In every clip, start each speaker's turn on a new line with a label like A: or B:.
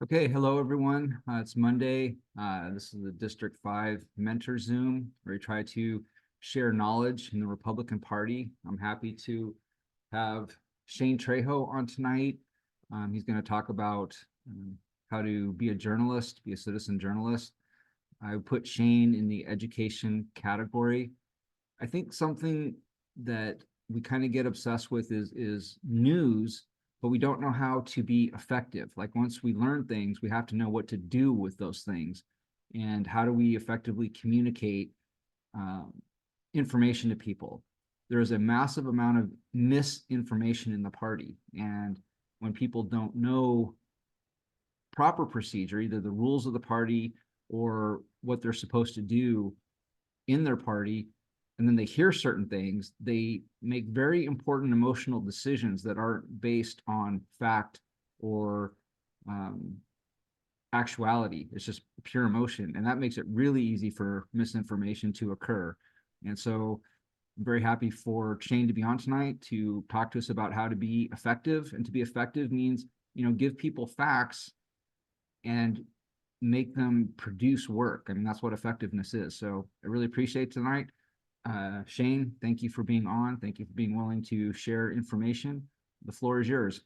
A: Okay, hello everyone. It's Monday. This is the District 5 Mentor Zoom, where we try to share knowledge in the Republican Party. I'm happy to have Shane Trejo on tonight. He's going to talk about how to be a journalist, be a citizen journalist. I put Shane in the education category. I think something that we kind of get obsessed with is news, but we don't know how to be effective. Like once we learn things, we have to know what to do with those things, and how do we effectively communicate um, information to people. There is a massive amount of misinformation in the party, and when people don't know proper procedure, either the rules of the party or what they're supposed to do in their party, and then they hear certain things, they make very important emotional decisions that aren't based on fact or um, actuality. It's just pure emotion, and that makes it really easy for misinformation to occur. And so I'm very happy for Shane to be on tonight to talk to us about how to be effective. And to be effective means, give people facts and make them produce work. I mean, that's what effectiveness is. So I really appreciate tonight. Shane, thank you for being on. Thank you for being willing to share information. The floor is yours.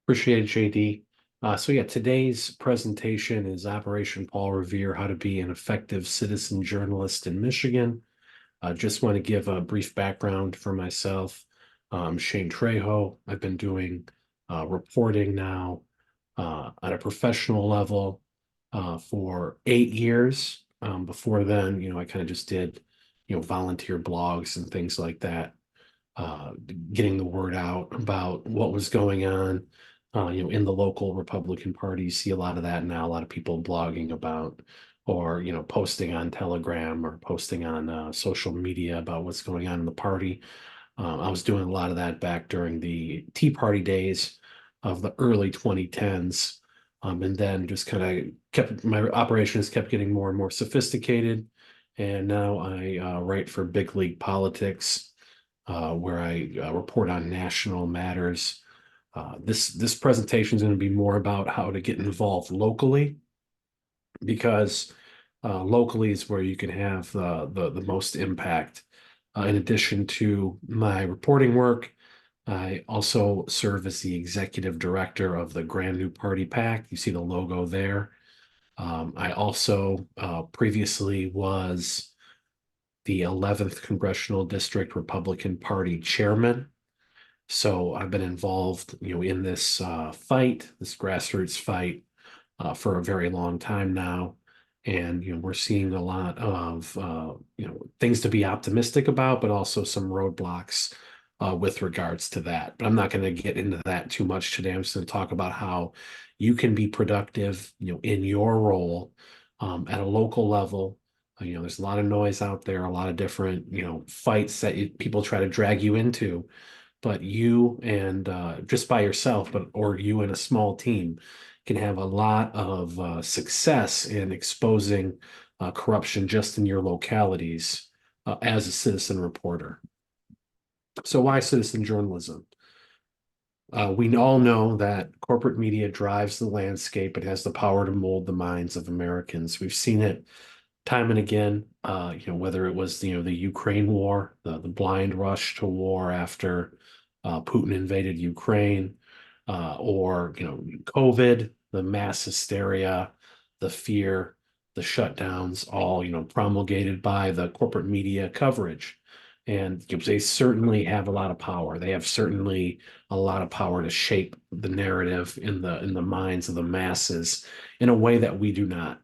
B: Appreciate it, JD. So yeah, today's presentation is Operation Paul Revere, how to be an effective citizen journalist in Michigan. Just want to give a brief background for myself. Shane Trejo. I've been doing reporting now at a professional level for 8 years. Before then, I kind of just did, volunteer blogs and things like that, uh, getting the word out about what was going on, in the local Republican Party. You see a lot of that now, a lot of people blogging about, or, posting on Telegram or posting on social media about what's going on in the party. I was doing a lot of that back during the Tea Party days of the early 2010s. And then just kind of my operations kept getting more and more sophisticated. And now I write for Big League Politics, where I report on national matters. This presentation is going to be more about how to get involved locally, because locally is where you can have the most impact. In addition to my reporting work, I also serve as the executive director of the Grand New Party PAC. You see the logo there. I also previously was the 11th Congressional District Republican Party chairman. So I've been involved, in this fight, this grassroots fight, for a very long time now. And, we're seeing a lot of, things to be optimistic about, but also some roadblocks with regards to that. But I'm not going to get into that too much today. I'm just going to talk about how you can be productive, in your role at a local level. There's a lot of noise out there, a lot of different, fights that people try to drag you into, but you and just by yourself, or you and a small team can have a lot of success in exposing corruption just in your localities as a citizen reporter. So why citizen journalism? We all know that corporate media drives the landscape. It has the power to mold the minds of Americans. We've seen it time and again, whether it was, the Ukraine war, the blind rush to war after Putin invaded Ukraine, or, COVID, the mass hysteria, the fear, the shutdowns, all, promulgated by the corporate media coverage. And they certainly have a lot of power. They have certainly a lot of power to shape the narrative in the minds of the masses in a way that we do not.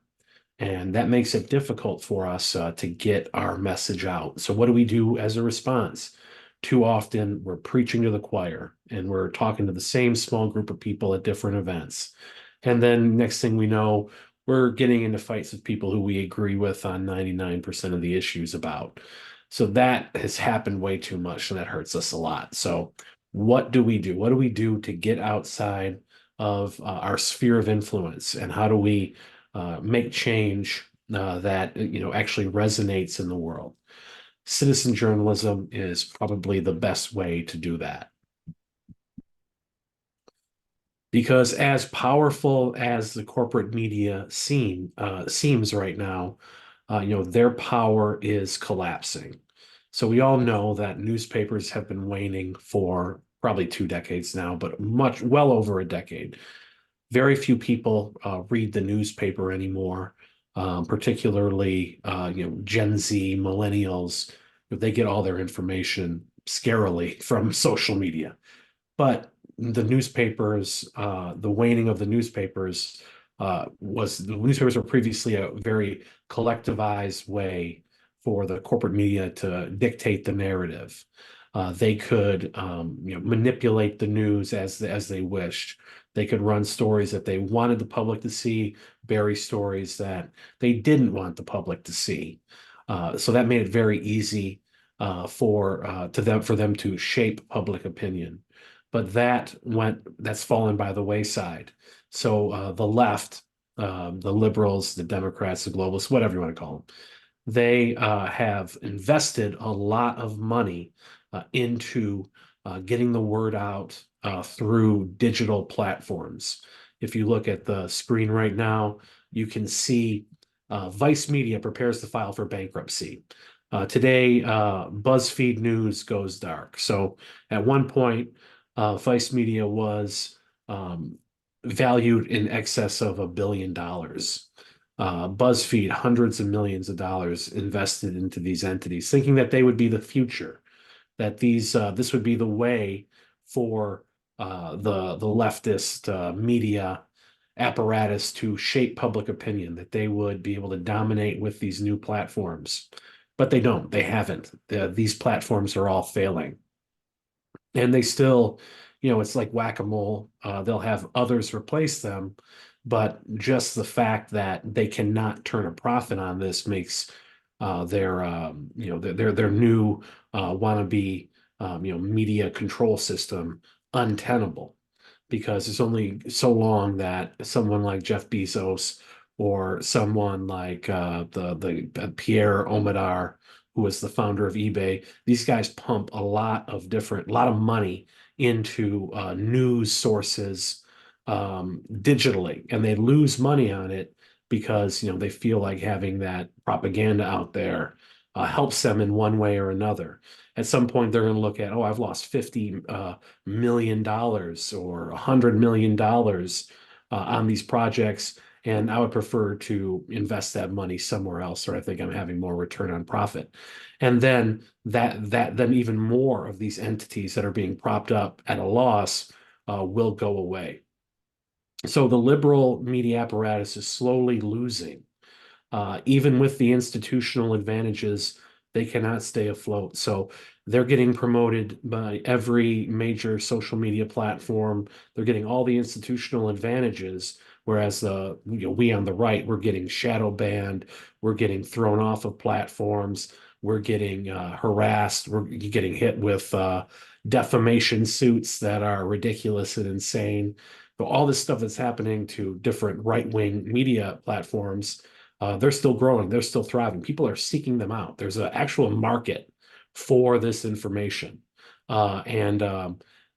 B: And that makes it difficult for us to get our message out. So what do we do as a response? Too often we're preaching to the choir and we're talking to the same small group of people at different events. And then next thing we know, we're getting into fights with people who we agree with on 99% of the issues about. So that has happened way too much, and that hurts us a lot. So what do we do? What do we do to get outside of our sphere of influence? And how do we make change that actually resonates in the world? Citizen journalism is probably the best way to do that. Because as powerful as the corporate media seems right now, their power is collapsing. So we all know that newspapers have been waning for probably 2 decades now, but well over a decade. Very few people read the newspaper anymore, particularly Gen Z, millennials. They get all their information scarily from social media. But the newspapers, the waning of the newspapers was the newspapers were previously a very collectivized way for the corporate media to dictate the narrative. They could, manipulate the news as they wished. They could run stories that they wanted the public to see, bury stories that they didn't want the public to see. So that made it very easy for them to shape public opinion. But that's fallen by the wayside. So the left, the liberals, the Democrats, the globalists, whatever you want to call them, they have invested a lot of money into getting the word out through digital platforms. If you look at the screen right now, you can see Vice Media prepares to file for bankruptcy. Today, BuzzFeed News goes dark. So at one point, Vice Media was valued in excess of $1 billion. BuzzFeed, hundreds of millions of dollars invested into these entities, thinking that they would be the future, that this would be the way for the leftist media apparatus to shape public opinion, that they would be able to dominate with these new platforms. But they don't. They haven't. These platforms are all failing. And they still, it's like whack-a-mole. They'll have others replace them, but just the fact that they cannot turn a profit on this makes their new wannabe media control system untenable, because it's only so long that someone like Jeff Bezos or someone like the Pierre Omidyar, who was the founder of eBay, these guys pump a lot of money into news sources digitally, and they lose money on it because they feel like having that propaganda out there helps them in one way or another. At some point, they're going to look at, oh, I've lost $50 million or $100 million on these projects, and I would prefer to invest that money somewhere else, or I think I'm having more return on profit. And then then even more of these entities that are being propped up at a loss will go away. So the liberal media apparatus is slowly losing. Even with the institutional advantages, they cannot stay afloat. So they're getting promoted by every major social media platform. They're getting all the institutional advantages, whereas we on the right, we're getting shadow banned, we're getting thrown off of platforms, we're getting harassed, we're getting hit with defamation suits that are ridiculous and insane. So all this stuff that's happening to different right-wing media platforms, they're still growing, they're still thriving. People are seeking them out. There's an actual market for this information. And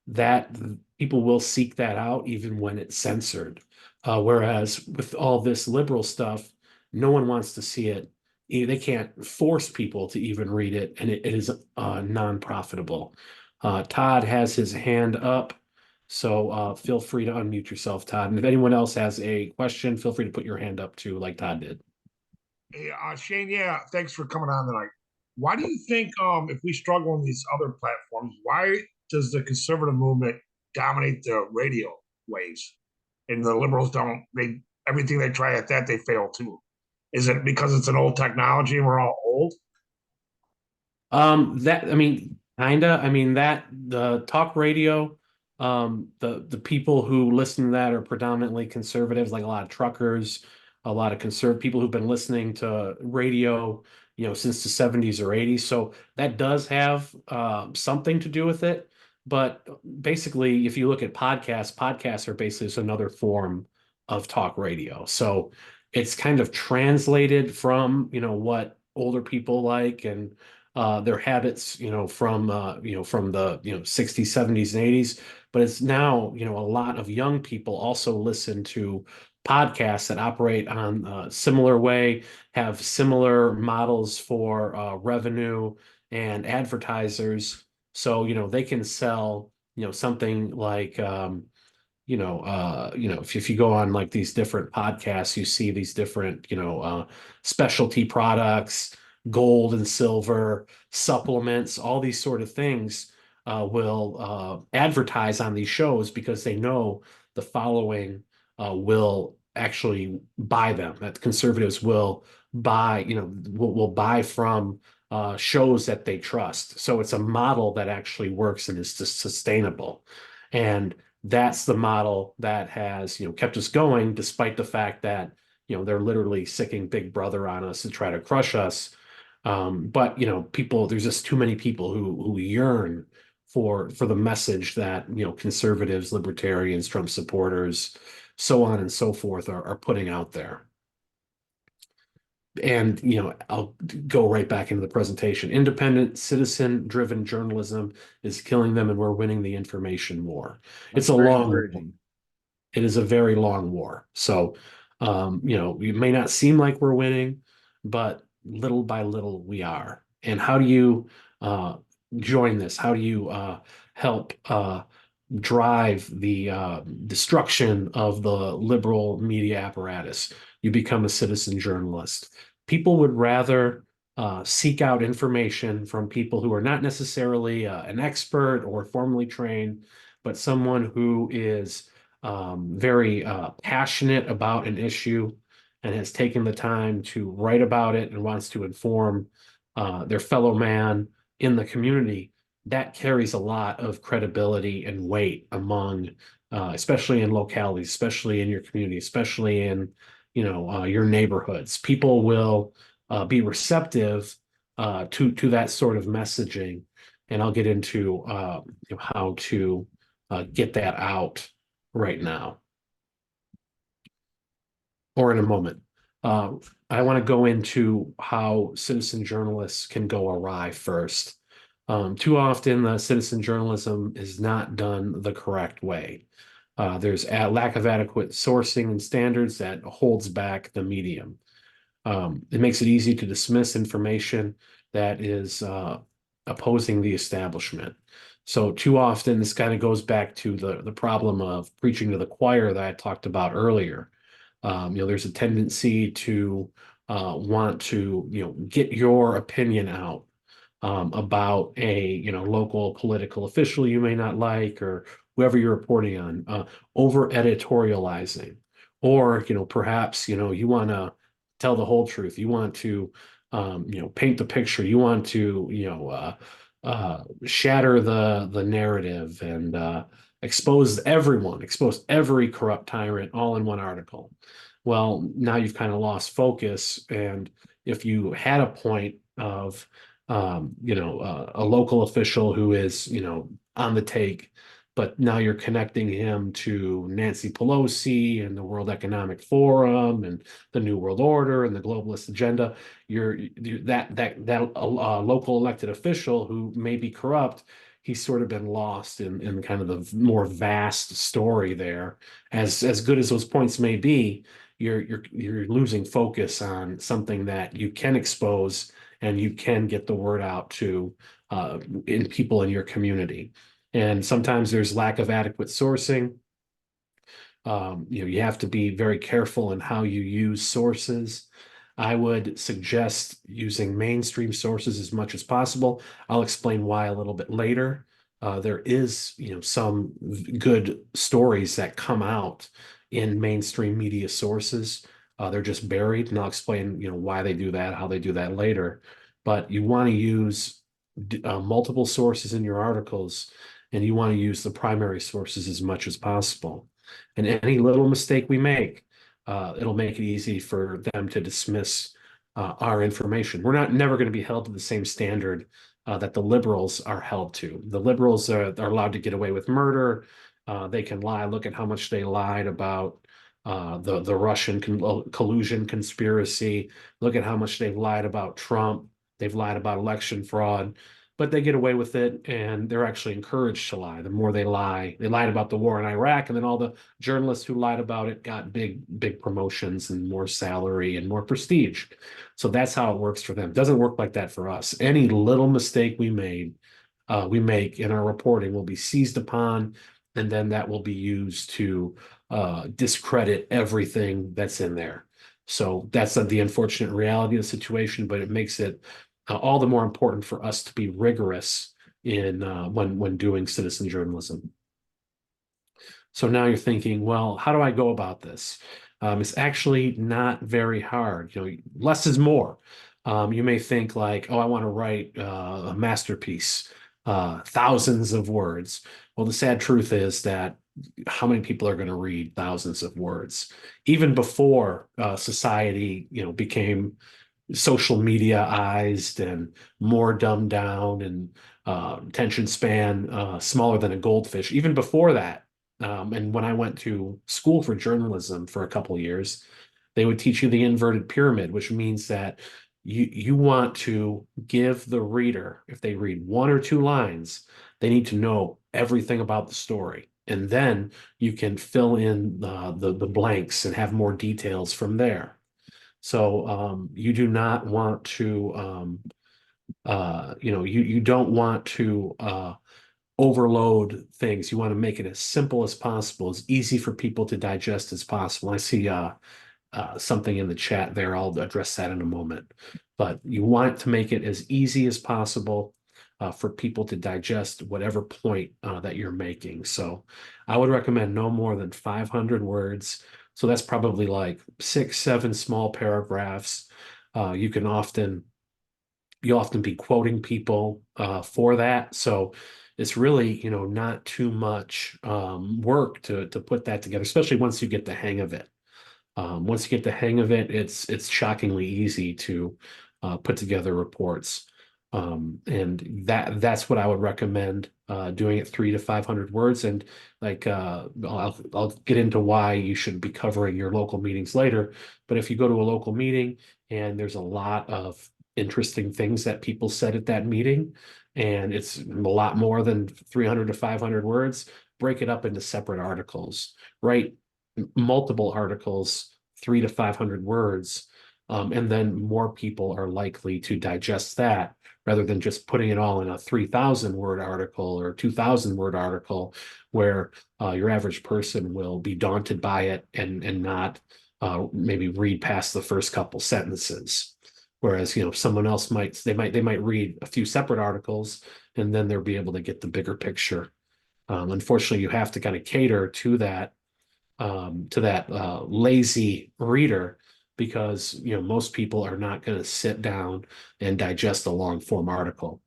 B: that people will seek that out even when it's censored. Whereas with all this liberal stuff, no one wants to see it. They can't force people to even read it, and it is non-profitable. Todd has his hand up, so feel free to unmute yourself, Todd. And if anyone else has a question, feel free to put your hand up too, like Todd did.
C: Hey, Shane, yeah, thanks for coming on tonight. Why do you think if we struggle on these other platforms, why does the conservative movement dominate the radio waves and the liberals don't? They everything they try at that they fail too. Is it because it's an old technology and we're all old?
B: That I mean, kinda. I mean that the talk radio, the people who listen to that are predominantly conservatives, like a lot of truckers, a lot of people who've been listening to radio, since the 70s or 80s. So that does have something to do with it. But basically, if you look at podcasts are basically just another form of talk radio. So it's kind of translated from, what older people like, and their habits, from the 60s, 70s, and 80s. but it's now, a lot of young people also listen to podcasts that operate on a similar way, have similar models for revenue and advertisers. So, they can sell, something like if you go on like these different podcasts, you see these different, specialty products, gold and silver, supplements, all these sort of things will advertise on these shows because they know the following will actually buy them, that conservatives will buy, will buy from shows that they trust. So it's a model that actually works and is sustainable. And that's the model that has, kept us going despite the fact that, they're literally sicking Big Brother on us to try to crush us. But people, there's just too many people who yearn for the message that, conservatives, libertarians, Trump supporters, so on and so forth are putting out there. And, I'll go right back into the presentation. Independent, citizen-driven journalism is killing them, and we're winning the information war. It's a
A: Very
B: long,
A: encouraging.
B: it is a very long war. So, it may not seem like we're winning, but little by little we are. And how do you join this? How do you help drive the destruction of the liberal media apparatus? You become a citizen journalist. People would rather seek out information from people who are not necessarily an expert or formally trained, but someone who is very passionate about an issue and has taken the time to write about it and wants to inform their fellow man in the community. That carries a lot of credibility and weight among, especially in localities, especially in your community, especially in, your neighborhoods. People will be receptive to that sort of messaging, and I'll get into how to get that out right now, or in a moment. I want to go into how citizen journalists can go awry first. Too often, the citizen journalism is not done the correct way. There's a lack of adequate sourcing and standards that holds back the medium. It makes it easy to dismiss information that is opposing the establishment. So too often, this kind of goes back to the problem of preaching to the choir that I talked about earlier. There's a tendency to want to, get your opinion out about a, local political official you may not like, or whoever you're reporting on, over editorializing, or, perhaps, you want to tell the whole truth. You want to, paint the picture. You want to, shatter the narrative and expose every corrupt tyrant all in one article. Well, now you've kind of lost focus. And if you had a point of, a local official who is, on the take, but now you're connecting him to Nancy Pelosi and the World Economic Forum and the New World Order and the globalist agenda. That local elected official who may be corrupt, he's sort of been lost in kind of the more vast story there. As good as those points may be, you're losing focus on something that you can expose and you can get the word out to in people in your community. And sometimes there's lack of adequate sourcing. You have to be very careful in how you use sources. I would suggest using mainstream sources as much as possible. I'll explain why a little bit later. There is, some good stories that come out in mainstream media sources. They're just buried, and I'll explain, why they do that, how they do that later. But you want to use multiple sources in your articles, and you want to use the primary sources as much as possible. And any little mistake we make, it'll make it easy for them to dismiss our information. We're never going to be held to the same standard that the liberals are held to. The liberals are allowed to get away with murder. They can lie. Look at how much they lied about the Russian collusion conspiracy. Look at how much they've lied about Trump. They've lied about election fraud. but they get away with it, and they're actually encouraged to lie. The more they lied about the war in Iraq, and then all the journalists who lied about it got big promotions and more salary and more prestige. So that's how it works for them. It doesn't work like that for us. Any little mistake we make in our reporting will be seized upon, and then that will be used to discredit everything that's in there. So that's the unfortunate reality of the situation, but it makes it all the more important for us to be rigorous in when doing citizen journalism. So now you're thinking, well, how do I go about this? It's actually not very hard. You know, less is more. You may think like, oh, I want to write a masterpiece, thousands of words. Well, the sad truth is that how many people are going to read thousands of words? Even before society, became social mediaized and more dumbed down, and attention span smaller than a goldfish. Even before that, and when I went to school for journalism for a couple of years, they would teach you the inverted pyramid, which means that you want to give the reader, if they read one or two lines, they need to know everything about the story. And then you can fill in the blanks and have more details from there. So you do not want to, you don't want to overload things. You want to make it as simple as possible, as easy for people to digest as possible. I see something in the chat there. I'll address that in a moment. But you want to make it as easy as possible for people to digest whatever point that you're making. So I would recommend no more than 500 words. So that's probably like 6, 7 small paragraphs. You'll often be quoting people for that. So it's really, not too much work to put that together, especially once you get the hang of it. Once you get the hang of it, it's shockingly easy to put together reports. And that's what I would recommend, doing it 300 to 500 words. And like, I'll get into why you should be covering your local meetings later. But if you go to a local meeting and there's a lot of interesting things that people said at that meeting, and it's a lot more than 300 to 500 words, break it up into separate articles, write multiple articles, 300 to 500 words. And then more people are likely to digest that rather than just putting it all in a 3,000 word article or 2,000 word article, where your average person will be daunted by it and not maybe read past the first couple sentences. Whereas, someone else might read a few separate articles, and then they'll be able to get the bigger picture. Unfortunately, you have to kind of cater to that lazy reader, because most people are not going to sit down and digest a long form article.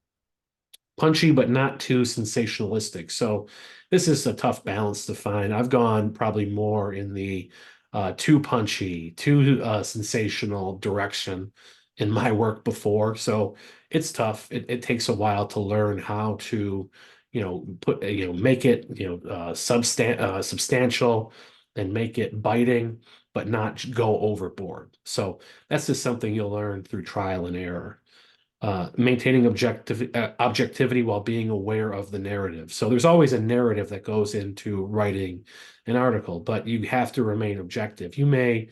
B: Punchy, but not too sensationalistic. So this is a tough balance to find. I've gone probably more in the too punchy, too sensational direction in my work before. So it's tough. It takes a while to learn how to, make it, substantial, and make it biting, but not go overboard. So that's just something you'll learn through trial and error. Maintaining objectivity while being aware of the narrative. So there's always a narrative that goes into writing an article, but you have to remain objective. You may,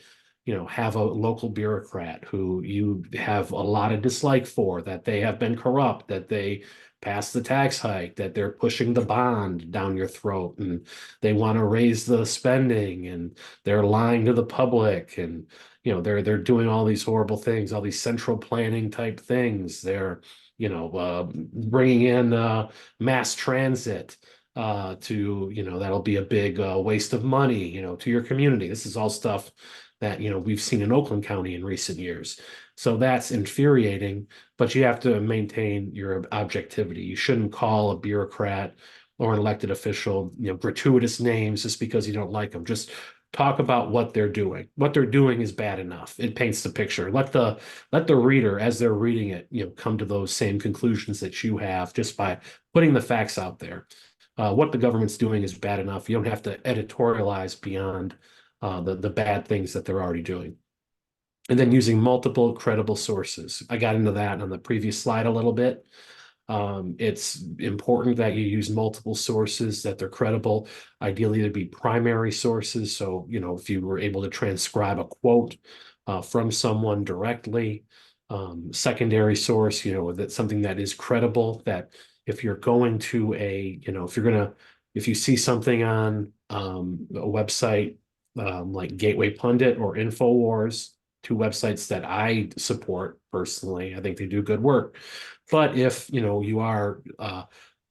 B: have a local bureaucrat who you have a lot of dislike for, that they have been corrupt, that they passed the tax hike, that they're pushing the bond down your throat, and they want to raise the spending, and they're lying to the public, and they're doing all these horrible things, all these central planning type things. They're bringing in mass transit to that'll be a big waste of money to your community. This is all stuff that we've seen in Oakland County in recent years. So that's infuriating, but you have to maintain your objectivity. You shouldn't call a bureaucrat or an elected official gratuitous names just because you don't like them. Just talk about what they're doing. What they're doing is bad enough. It paints the picture. Let the reader, as they're reading it, come to those same conclusions that you have, just by putting the facts out there. What the government's doing is bad enough. You don't have to editorialize beyond the bad things that they're already doing. And then using multiple credible sources. I got into that on the previous slide a little bit. It's important that you use multiple sources, that they're credible. Ideally, to be primary sources. So, you know, if you were able to transcribe a quote from someone directly, secondary source, you know, that's something that is credible. That if you're going to you know, if you see something on a website like Gateway Pundit or InfoWars, two websites that I support personally. I think they do good work. But if you know you are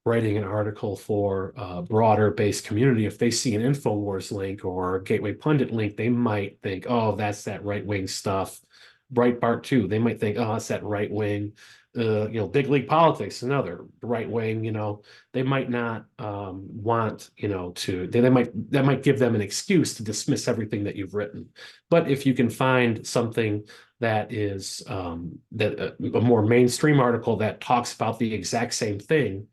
B: writing an article for a broader based community, if they see an InfoWars link or a Gateway Pundit link, they might think, oh, that's that right wing stuff. Breitbart too. They might think, oh, that's that right wing. You know, big league politics, another right wing. You know, they might not want, you know, that might give them an excuse to dismiss everything that you've written. But if you can find something that is a more mainstream article that talks about the exact same thing,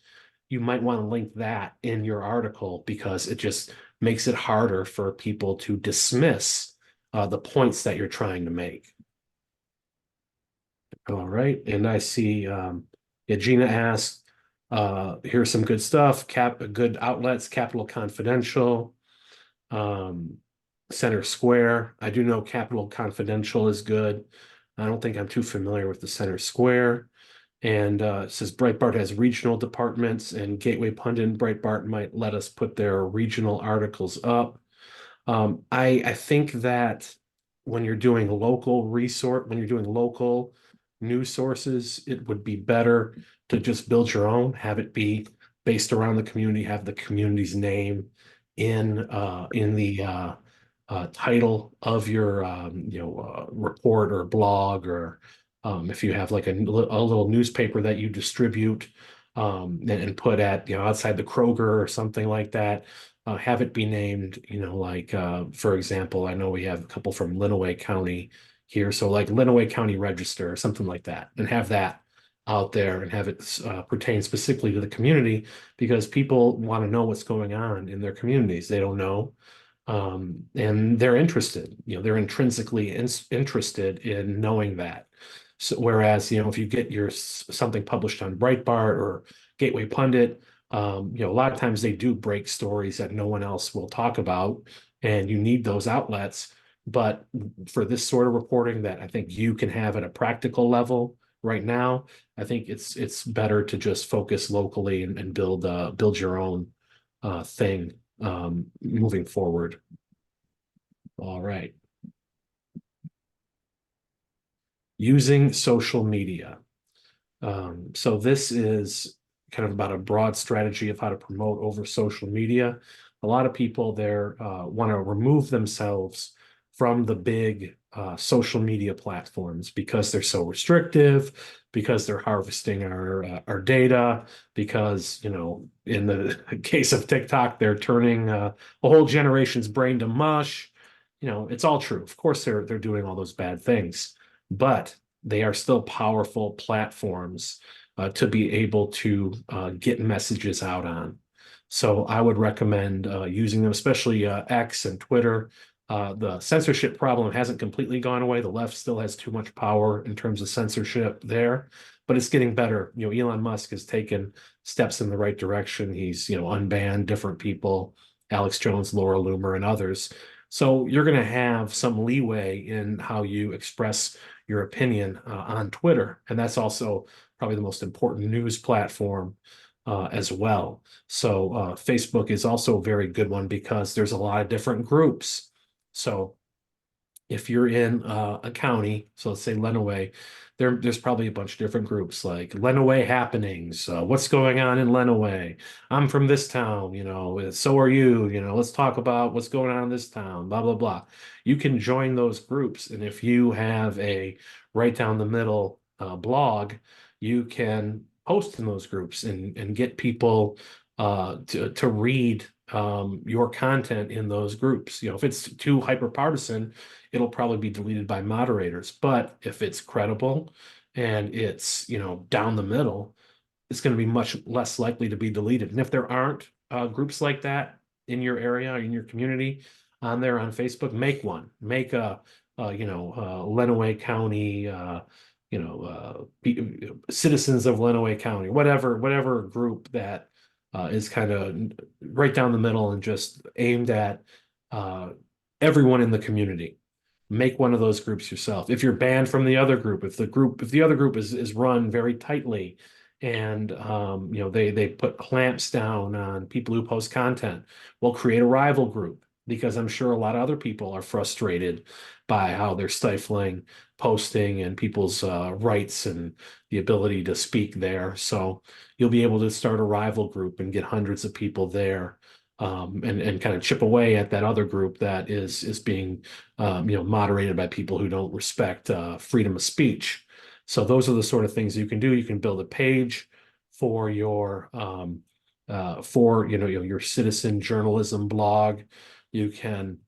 B: you might want to link that in your article because it just makes it harder for people to dismiss the points that you're trying to make. All right, and I see yeah, Gina asked, here's some good stuff, good outlets, Capital Confidential, Center Square. I do know Capital Confidential is good. I don't think I'm too familiar with the Center Square. And it says Breitbart has regional departments, and Gateway Pundit and Breitbart might let us put their regional articles up. I think that when you're doing local news sources, it would be better to just build your own, have it be based around the community, have the community's name in the title of your report or blog, or if you have like a little newspaper that you distribute and put at, you know, outside the Kroger or something like that. Have it be named, you know, like for example, I know we have a couple from Lenawee County here, so like Lenawee County Register or something like that, and have that out there and have it pertain specifically to the community, because people want to know what's going on in their communities. They don't know, and they're interested. You know, they're intrinsically interested in knowing that. So whereas, you know, if you get something published on Breitbart or Gateway Pundit, you know, a lot of times they do break stories that no one else will talk about, and you need those outlets. But for this sort of reporting that I think you can have at a practical level right now, I think it's better to just focus locally and build your own thing moving forward. All right. Using social media. So this is kind of about a broad strategy of how to promote over social media. A lot of people there want to remove themselves from the big social media platforms because they're so restrictive, because they're harvesting our data, because, you know, in the case of TikTok, they're turning a whole generation's brain to mush. You know, it's all true. Of course, they're doing all those bad things, but they are still powerful platforms to be able to get messages out on. So I would recommend using them, especially X and Twitter. The censorship problem hasn't completely gone away. The left still has too much power in terms of censorship there, but it's getting better. You know, Elon Musk has taken steps in the right direction. He's, you know, unbanned different people, Alex Jones, Laura Loomer, and others. So you're going to have some leeway in how you express your opinion on Twitter. And that's also probably the most important news platform as well. So Facebook is also a very good one because there's a lot of different groups. So if you're in a county, so let's say Lenawee, there's probably a bunch of different groups like Lenawee happenings. What's going on in Lenawee? I'm from this town, you know, so are you, you know, let's talk about what's going on in this town, blah, blah, blah. You can join those groups. And if you have a right down the middle blog, you can post in those groups and get people to read your content in those groups. You know, if it's too hyper partisan, it'll probably be deleted by moderators. But if it's credible and it's, you know, down the middle, it's going to be much less likely to be deleted. And if there aren't groups like that in your area or in your community on there on Facebook, make one. Make a Lenawee County citizens of Lenawee County, whatever group that is kind of right down the middle and just aimed at everyone in the community. Make one of those groups yourself. If you're banned from the other group, if the other group is run very tightly, and they put clamps down on people who post content, well, create a rival group, because I'm sure a lot of other people are frustrated by how they're stifling posting and people's rights and the ability to speak there. So you'll be able to start a rival group and get hundreds of people there, and kind of chip away at that other group that is being moderated by people who don't respect freedom of speech. So those are the sort of things you can do. You can build a page for your your citizen journalism blog. You can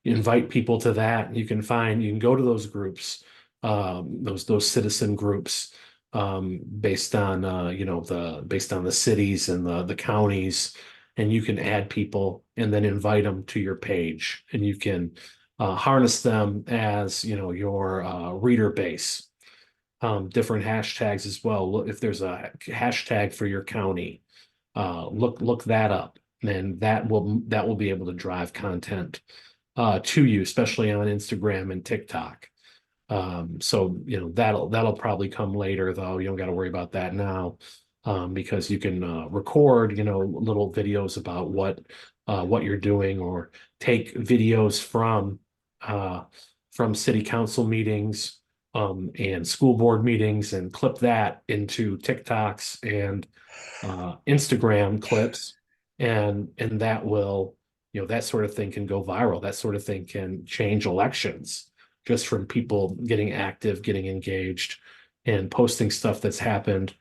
B: invite people to that. You can go to those groups, those citizen groups, based on the cities and the counties, and you can add people and then invite them to your page, and you can harness them as your reader base. Different hashtags as well. If there's a hashtag for your county, look that up, and that will be able to drive content to you, especially on Instagram and TikTok. So that'll probably come later, though. You don't got to worry about that now, because you can record little videos about what you're doing, or take videos from city council meetings and school board meetings, and clip that into TikToks and Instagram clips, and that will, that sort of thing can go viral. That sort of thing can change elections, just from people getting active, getting engaged, and posting stuff that's happened,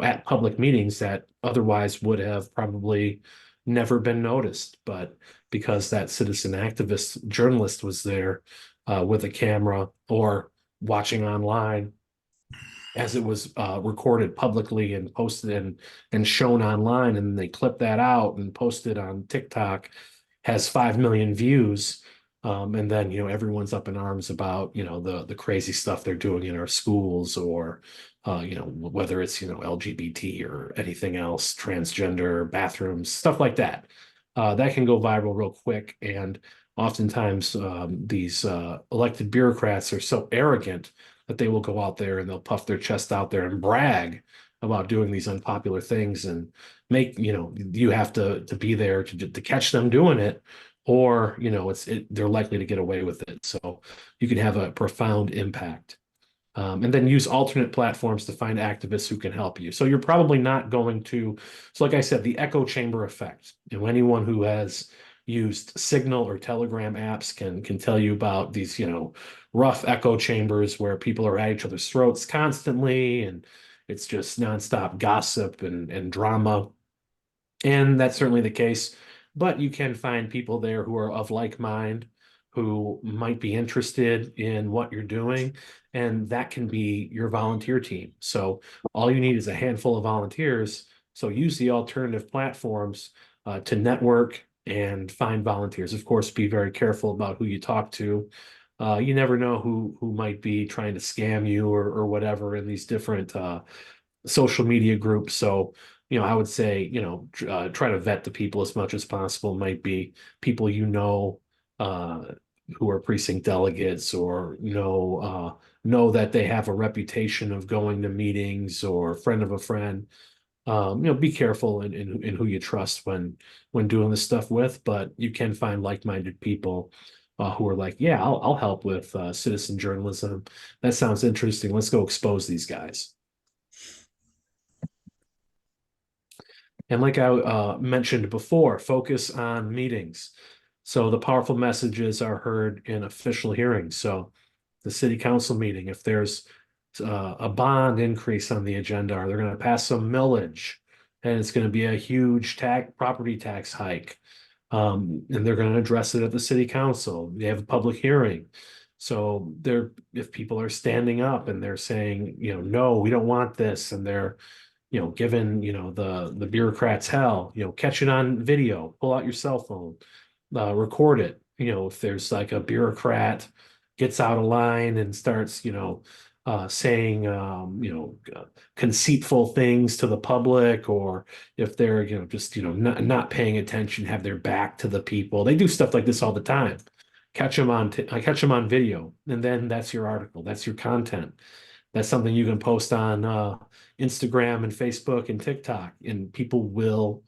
B: at public meetings that otherwise would have probably never been noticed. But because that citizen activist journalist was there with a camera, or watching online as it was recorded publicly and posted and shown online, and they clip that out and post it on TikTok, has 5 million views. And then, everyone's up in arms about, the crazy stuff they're doing in our schools, or, whether it's, LGBT or anything else, transgender bathrooms, stuff like that. That can go viral real quick. And oftentimes these elected bureaucrats are so arrogant that they will go out there and they'll puff their chest out there and brag about doing these unpopular things, and make, you have to be there to catch them doing it, or they're likely to get away with it. So you can have a profound impact, and then use alternate platforms to find activists who can help you. So you're probably not going to, so like I said, the echo chamber effect, anyone who has used Signal or Telegram apps can tell you about these rough echo chambers where people are at each other's throats constantly, and it's just nonstop gossip and drama. And that's certainly the case. But you can find people there who are of like mind, who might be interested in what you're doing, and that can be your volunteer team. So all you need is a handful of volunteers. So use the alternative platforms to network and find volunteers. Of course, be very careful about who you talk to. You never know who might be trying to scam you or whatever in these different social media groups. So I would say, try to vet the people as much as possible. Might be people who are precinct delegates, or know that they have a reputation of going to meetings, or friend of a friend. Be careful in who you trust when doing this stuff with, but you can find like-minded people who are like, yeah, I'll help with citizen journalism. That sounds interesting. Let's go expose these guys. And like I mentioned before, focus on meetings. So the powerful messages are heard in official hearings. So the city council meeting, if there's a bond increase on the agenda, or they're going to pass some millage, and it's going to be a huge property tax hike, and they're going to address it at the city council. They have a public hearing. So if people are standing up and they're saying, no, we don't want this, and they're given, the bureaucrats hell, catch it on video, pull out your cell phone, record it. If there's like a bureaucrat gets out of line and starts, saying, conceitful things to the public, or if they're, just, not paying attention, have their back to the people. They do stuff like this all the time. I catch them on video, and then that's your article, that's your content. That's something you can post on Instagram and Facebook and TikTok, and people will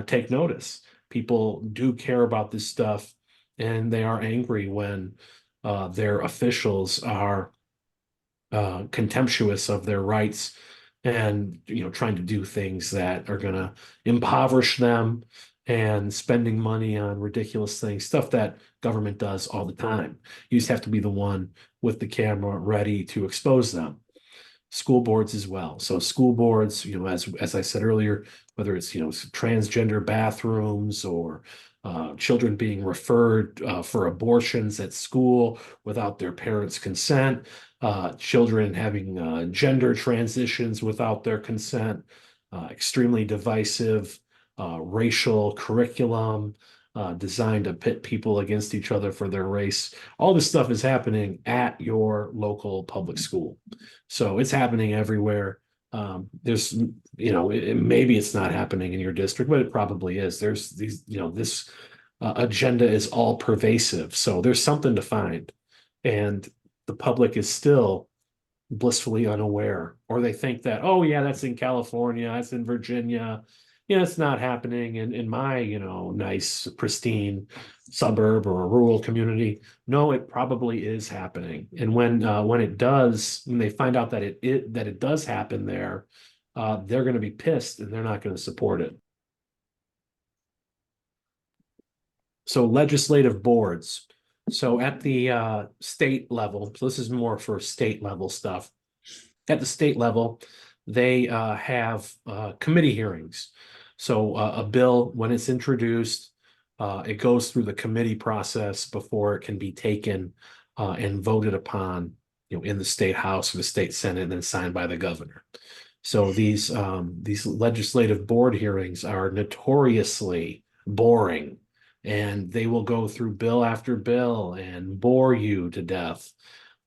B: take notice. People do care about this stuff, and they are angry when their officials are contemptuous of their rights and trying to do things that are going to impoverish them and spending money on ridiculous things, stuff that government does all the time. You just have to be the one with the camera ready to expose them. School boards as well. So school boards, as I said earlier, whether it's transgender bathrooms or children being referred for abortions at school without their parents' consent, children having gender transitions without their consent, extremely divisive racial curriculum designed to pit people against each other for their race. All this stuff is happening at your local public school. So it's happening everywhere. There's, maybe it's not happening in your district, but it probably is. There's these, this agenda is all pervasive. So there's something to find. And the public is still blissfully unaware, or they think that, oh yeah, that's in California, that's in Virginia. It's not happening in my, nice, pristine suburb or a rural community. No, it probably is happening. And when it does, when they find out that it does happen there, they're going to be pissed and they're not going to support it. So legislative boards. So at the state level, so this is more for state level stuff. At the state level, they have committee hearings. So a bill, when it's introduced, it goes through the committee process before it can be taken and voted upon, in the state house or the state senate, and then signed by the governor. So these legislative board hearings are notoriously boring, and they will go through bill after bill and bore you to death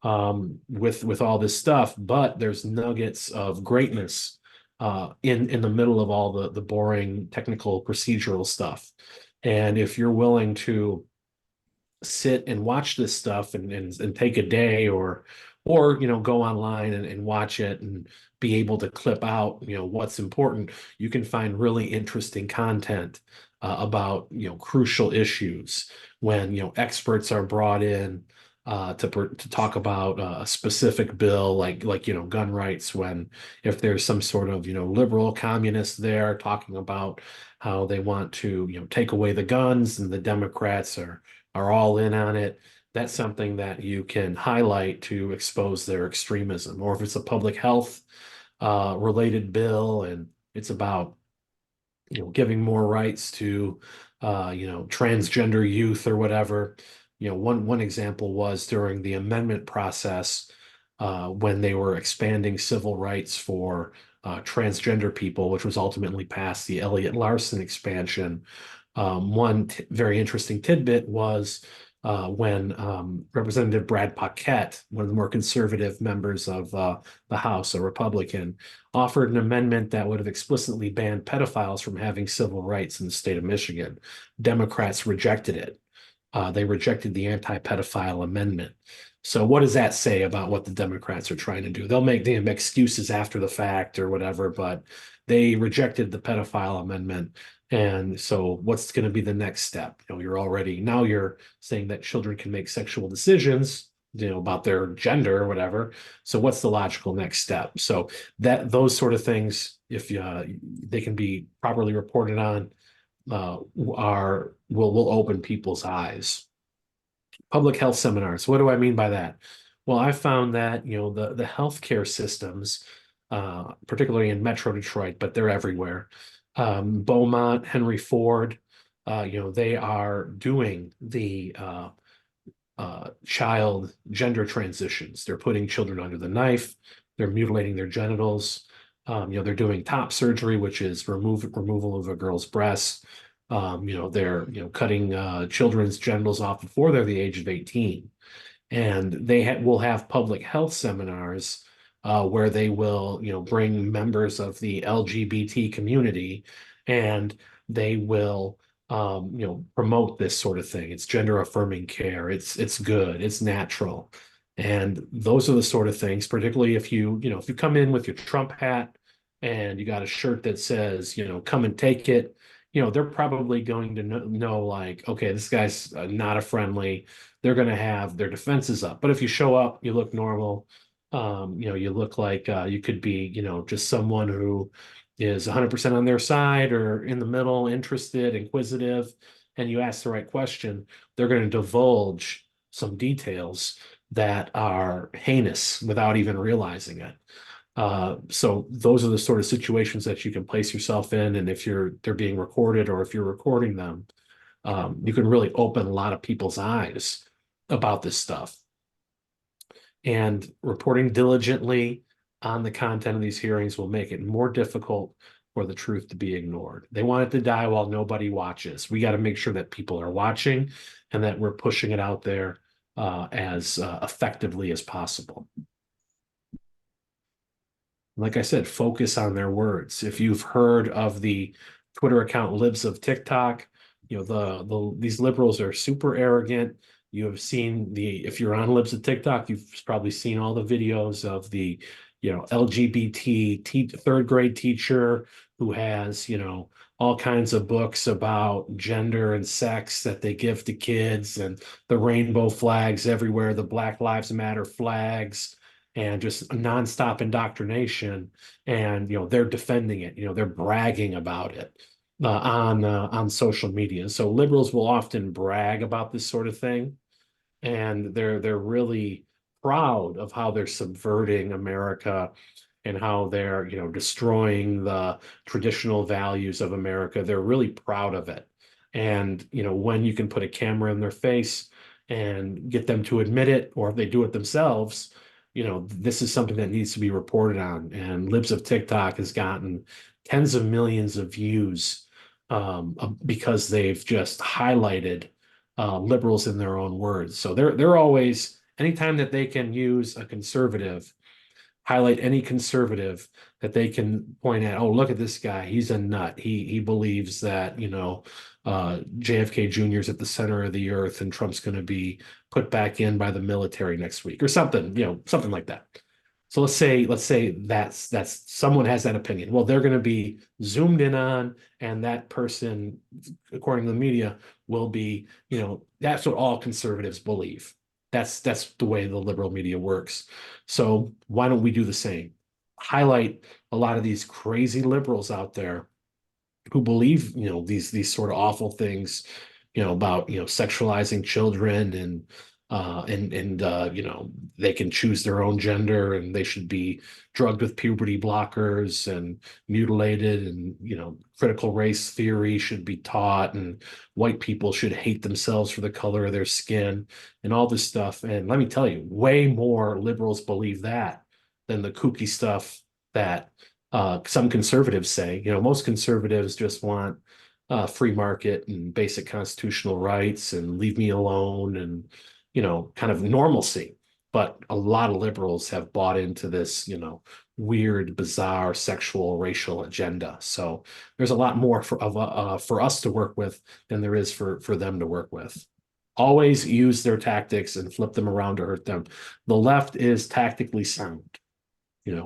B: with all this stuff. But there's nuggets of greatness in the middle of all the boring technical procedural stuff. And if you're willing to sit and watch this stuff and take a day or go online and watch it and be able to clip out what's important, you can find really interesting content about crucial issues when experts are brought in to talk about a specific bill like gun rights, when if there's some sort of liberal communist there talking about how they want to take away the guns and the Democrats are all in on it. That's something that you can highlight to expose their extremism. Or if it's a public health related bill and it's about giving more rights to transgender youth or whatever. One example was during the amendment process when they were expanding civil rights for transgender people, which was ultimately passed, the Elliott Larson expansion. One very interesting tidbit was when Representative Brad Paquette, one of the more conservative members of the House, a Republican, offered an amendment that would have explicitly banned pedophiles from having civil rights in the state of Michigan. Democrats rejected it. They rejected the anti-pedophile amendment. So what does that say about what the Democrats are trying to do? They'll make the excuses after the fact or whatever, but they rejected the pedophile amendment. And so what's going to be the next step? You're saying that children can make sexual decisions, about their gender or whatever. So what's the logical next step? So that those sort of things, if they can be properly reported on, will open people's eyes. Public health seminars. What do I mean by that? Well, I found that the healthcare systems, particularly in Metro Detroit, but they're everywhere. Beaumont, Henry Ford, they are doing the child gender transitions. They're putting children under the knife. They're mutilating their genitals. They're doing top surgery, which is removal of a girl's breasts. They're cutting children's genitals off before they're the age of 18. And will have public health seminars where they will, bring members of the LGBT community, and they will, promote this sort of thing. It's gender affirming care. It's good. It's natural. And those are the sort of things, particularly if if you come in with your Trump hat and you got a shirt that says, come and take it, they're probably going to know like, okay, this guy's not a friendly. They're going to have their defenses up. But if you show up, you look normal, you look like you could be, just someone who is 100% on their side or in the middle, interested, inquisitive, and you ask the right question, they're going to divulge some details that are heinous without even realizing it. So those are the sort of situations that you can place yourself in, and if they're being recorded or if you're recording them, you can really open a lot of people's eyes about this stuff. And reporting diligently on the content of these hearings will make it more difficult for the truth to be ignored. They want it to die while nobody watches. We got to make sure that people are watching and that we're pushing it out there as effectively as possible. Like I said, focus on their words. If you've heard of the Twitter account Libs of TikTok, these liberals are super arrogant. You have seen if you're on Libs of TikTok, you've probably seen all the videos of the, LGBT third grade teacher who has, all kinds of books about gender and sex that they give to kids, and the rainbow flags everywhere, the Black Lives Matter flags, and just nonstop indoctrination. And they're defending it. They're bragging about it on social media. So liberals will often brag about this sort of thing, and they're really proud of how they're subverting America and how they're destroying the traditional values of America. They're really proud of it. And when you can put a camera in their face and get them to admit it, or if they do it themselves, this is something that needs to be reported on. And Libs of TikTok has gotten tens of millions of views because they've just highlighted liberals in their own words. So they're always, anytime that they can use a conservative, highlight any conservative that they can point at, oh, look at this guy, he's a nut. He believes that, JFK Jr. is at the center of the earth and Trump's going to be put back in by the military next week or something, something like that. So let's say that's someone has that opinion. Well, they're going to be zoomed in on, and that person, according to the media, will be, that's what all conservatives believe. That's the way the liberal media works. So why don't we do the same? Highlight a lot of these crazy liberals out there who believe, these sort of awful things, about, sexualizing children and they can choose their own gender and they should be drugged with puberty blockers and mutilated, and critical race theory should be taught, and white people should hate themselves for the color of their skin and all this stuff. And let me tell you, way more liberals believe that than the kooky stuff that some conservatives say. Most conservatives just want free market and basic constitutional rights and leave me alone and kind of normalcy. But a lot of liberals have bought into this, weird, bizarre, sexual, racial agenda. So there's a lot more for us to work with than there is for them to work with. Always use their tactics and flip them around to hurt them. The left is tactically sound.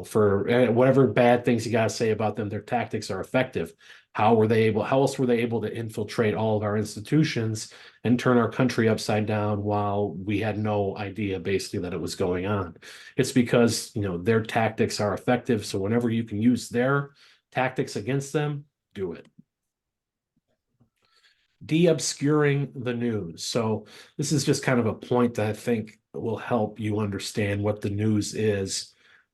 B: For whatever bad things you got to say about them, their tactics are effective. How else were they able to infiltrate all of our institutions and turn our country upside down while we had no idea basically that it was going on? It's because, their tactics are effective. So whenever you can use their tactics against them, do it. De-obscuring the news. So this is just kind of a point that I think will help you understand what the news is,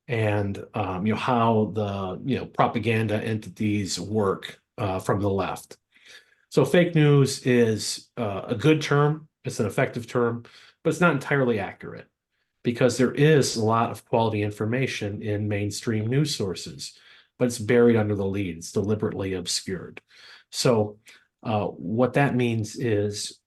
B: and how the propaganda entities work from the left. So fake news is a good term, it's an effective term, but it's not entirely accurate, because there is a lot of quality information in mainstream news sources, but it's buried under the lead, it's deliberately obscured. So what that means is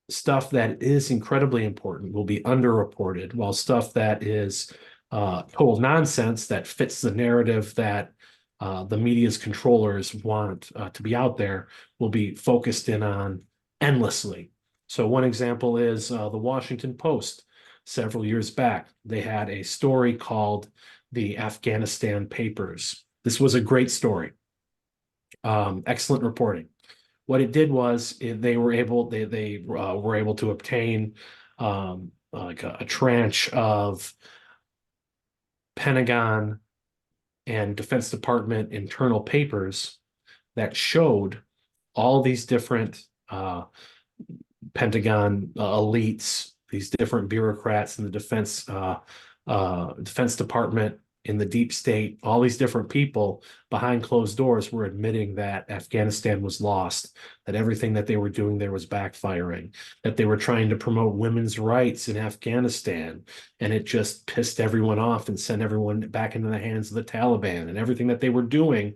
B: stuff that is incredibly important will be underreported, while stuff that is total nonsense that fits the narrative that the media's controllers want to be out there will be focused in on endlessly. So one example is the Washington Post. Several years back, they had a story called the Afghanistan Papers. This was a great story. Excellent reporting. What it did was they were able to obtain like a tranche of Pentagon and Defense Department internal papers that showed all these different Pentagon elites, these different bureaucrats in the Defense Department, in the deep state, all these different people behind closed doors were admitting that Afghanistan was lost, that everything that they were doing there was backfiring, that they were trying to promote women's rights in Afghanistan, and it just pissed everyone off and sent everyone back into the hands of the Taliban, and everything that they were doing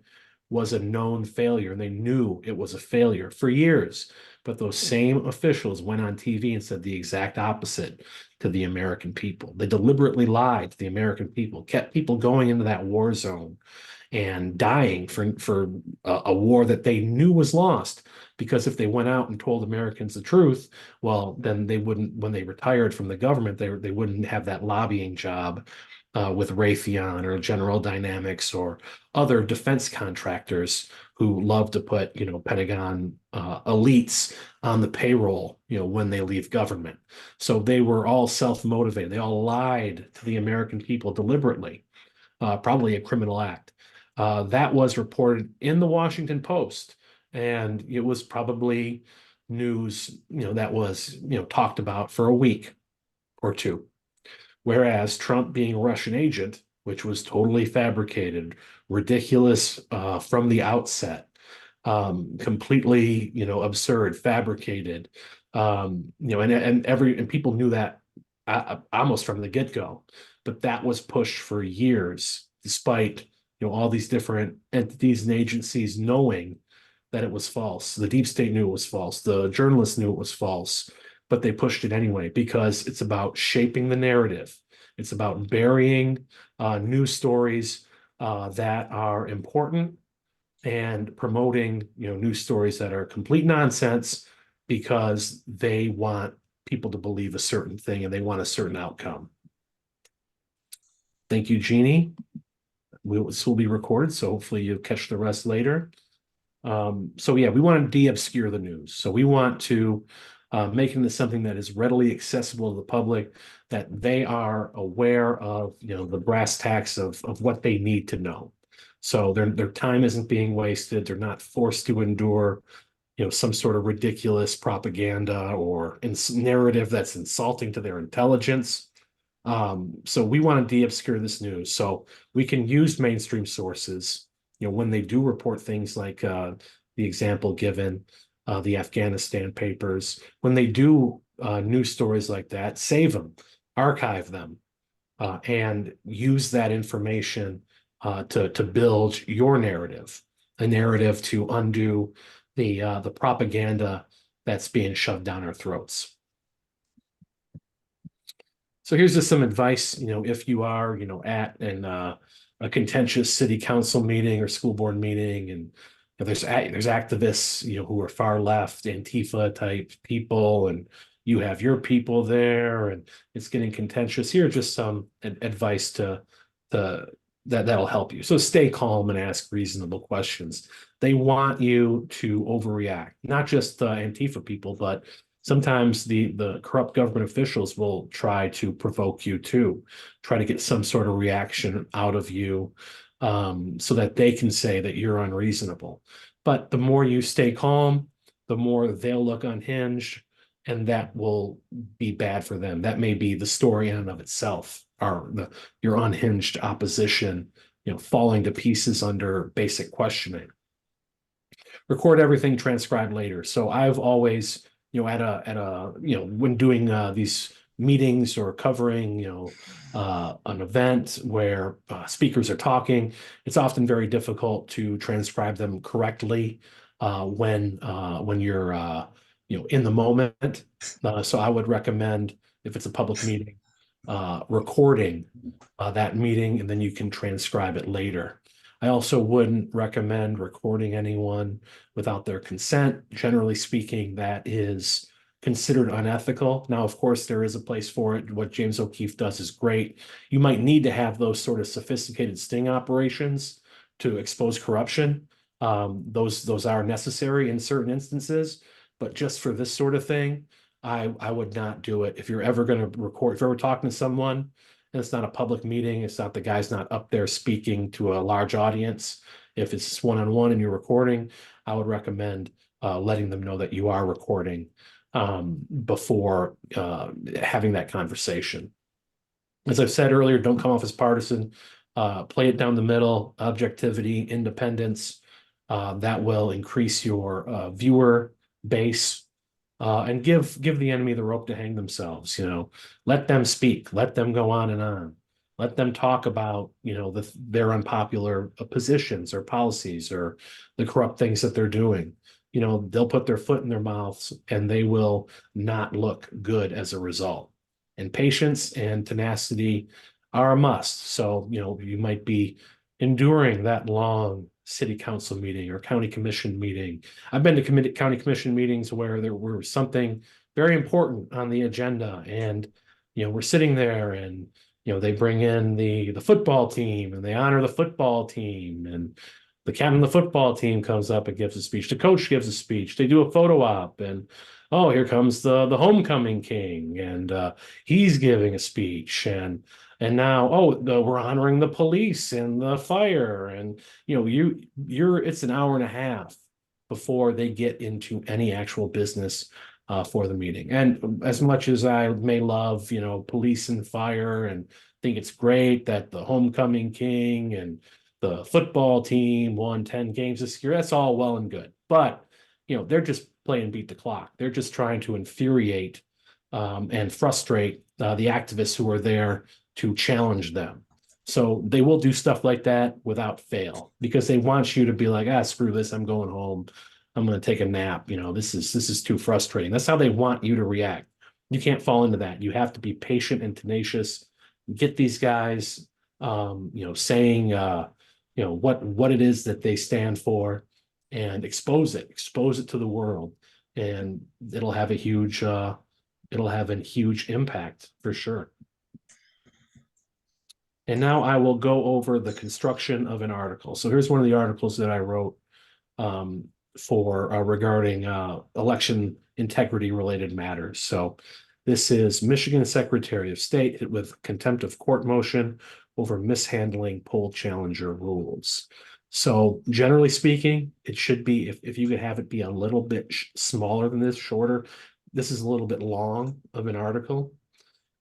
B: was a known failure, and they knew it was a failure for years. But those same officials went on TV and said the exact opposite to the American people. They deliberately lied to the American people, kept people going into that war zone and dying for a war that they knew was lost. Because if they went out and told Americans the truth, well, then they wouldn't, when they retired from the government, they wouldn't have that lobbying job with Raytheon or General Dynamics or other defense contractors who love to put, Pentagon elites on the payroll, when they leave government. So they were all self-motivated. They all lied to the American people deliberately, probably a criminal act. That was reported in the Washington Post, and it was probably news, that was, talked about for a week or two. Whereas Trump being a Russian agent, which was totally fabricated, ridiculous from the outset, completely, absurd, fabricated, and people knew that almost from the get-go. But that was pushed for years, despite all these different entities and agencies knowing that it was false. The deep state knew it was false. The journalists knew it was false, but they pushed it anyway because it's about shaping the narrative. It's about burying news stories that are important and promoting, news stories that are complete nonsense because they want people to believe a certain thing and they want a certain outcome. Thank you, Jeannie. This will be recorded, so hopefully you'll catch the rest later. So yeah, we want to de-obscure the news. So we want to make it into something that is readily accessible to the public, that they are aware of, the brass tacks of what they need to know. So their time isn't being wasted. They're not forced to endure, some sort of ridiculous propaganda or narrative that's insulting to their intelligence. So we want to de-obscure this news. So we can use mainstream sources, when they do report things like the example given, the Afghanistan papers, when they do news stories like that, save them, archive them, and use that information to build your narrative, a narrative to undo the propaganda that's being shoved down our throats. So here's just some advice, if you are, at a contentious city council meeting or school board meeting, and there's activists, who are far left, Antifa type people, and you have your people there, and it's getting contentious. Here are just some advice that'll help you. So stay calm and ask reasonable questions. They want you to overreact, not just the Antifa people, but sometimes the corrupt government officials will try to provoke you too, try to get some sort of reaction out of you, so that they can say that you're unreasonable. But the more you stay calm, the more they'll look unhinged, and that will be bad for them. That may be the story in and of itself, or your unhinged opposition, falling to pieces under basic questioning. Record everything, transcribe later. So I've always, when doing these meetings or covering, an event where speakers are talking, it's often very difficult to transcribe them correctly when you're in the moment. So I would recommend, if it's a public meeting, recording that meeting, and then you can transcribe it later. I also wouldn't recommend recording anyone without their consent. Generally speaking, that is considered unethical. Now, of course, there is a place for it. What James O'Keefe does is great. You might need to have those sort of sophisticated sting operations to expose corruption. Those are necessary in certain instances, but just for this sort of thing, I would not do it. If you're ever going to record, if you're ever talking to someone and it's not a public meeting, it's not, the guy's not up there speaking to a large audience. If it's one-on-one and you're recording, I would recommend letting them know that you are recording before having that conversation. As I've said earlier, don't come off as partisan. Play it down the middle, objectivity, independence. That will increase your viewer base, and give the enemy the rope to hang themselves. Let them speak, let them go on and on, let them talk about their unpopular positions or policies or the corrupt things that they're doing. They'll put their foot in their mouths and they will not look good as a result. And patience and tenacity are a must. So you might be enduring that long city council meeting or county commission meeting. I've been to county commission meetings where there were something very important on the agenda, and we're sitting there, and they bring in the football team and they honor the football team, and the captain of the football team comes up and gives a speech. The coach gives a speech. They do a photo op, and oh, here comes the homecoming king, and he's giving a speech, and now we're honoring the police and the fire, and it's an hour and a half before they get into any actual business for the meeting. And as much as I may love police and fire and think it's great that the homecoming king and the football team won 10 games this year, that's all well and good, but they're just playing beat the clock. They're just trying to infuriate and frustrate the activists who are there to challenge them. So they will do stuff like that without fail, because they want you to be like, screw this, I'm going home, I'm going to take a nap. This is too frustrating. That's how they want you to react. You can't fall into that. You have to be patient and tenacious. Get these guys saying what it is that they stand for, and expose it to the world, and it'll have a huge impact for sure. And now I will go over the construction of an article. So here's one of the articles that I wrote regarding election integrity related matters. So this is Michigan Secretary of State hit with contempt of court motion over mishandling poll challenger rules. So generally speaking, it should be, if you could have it be a little bit smaller than this, shorter. This is a little bit long of an article.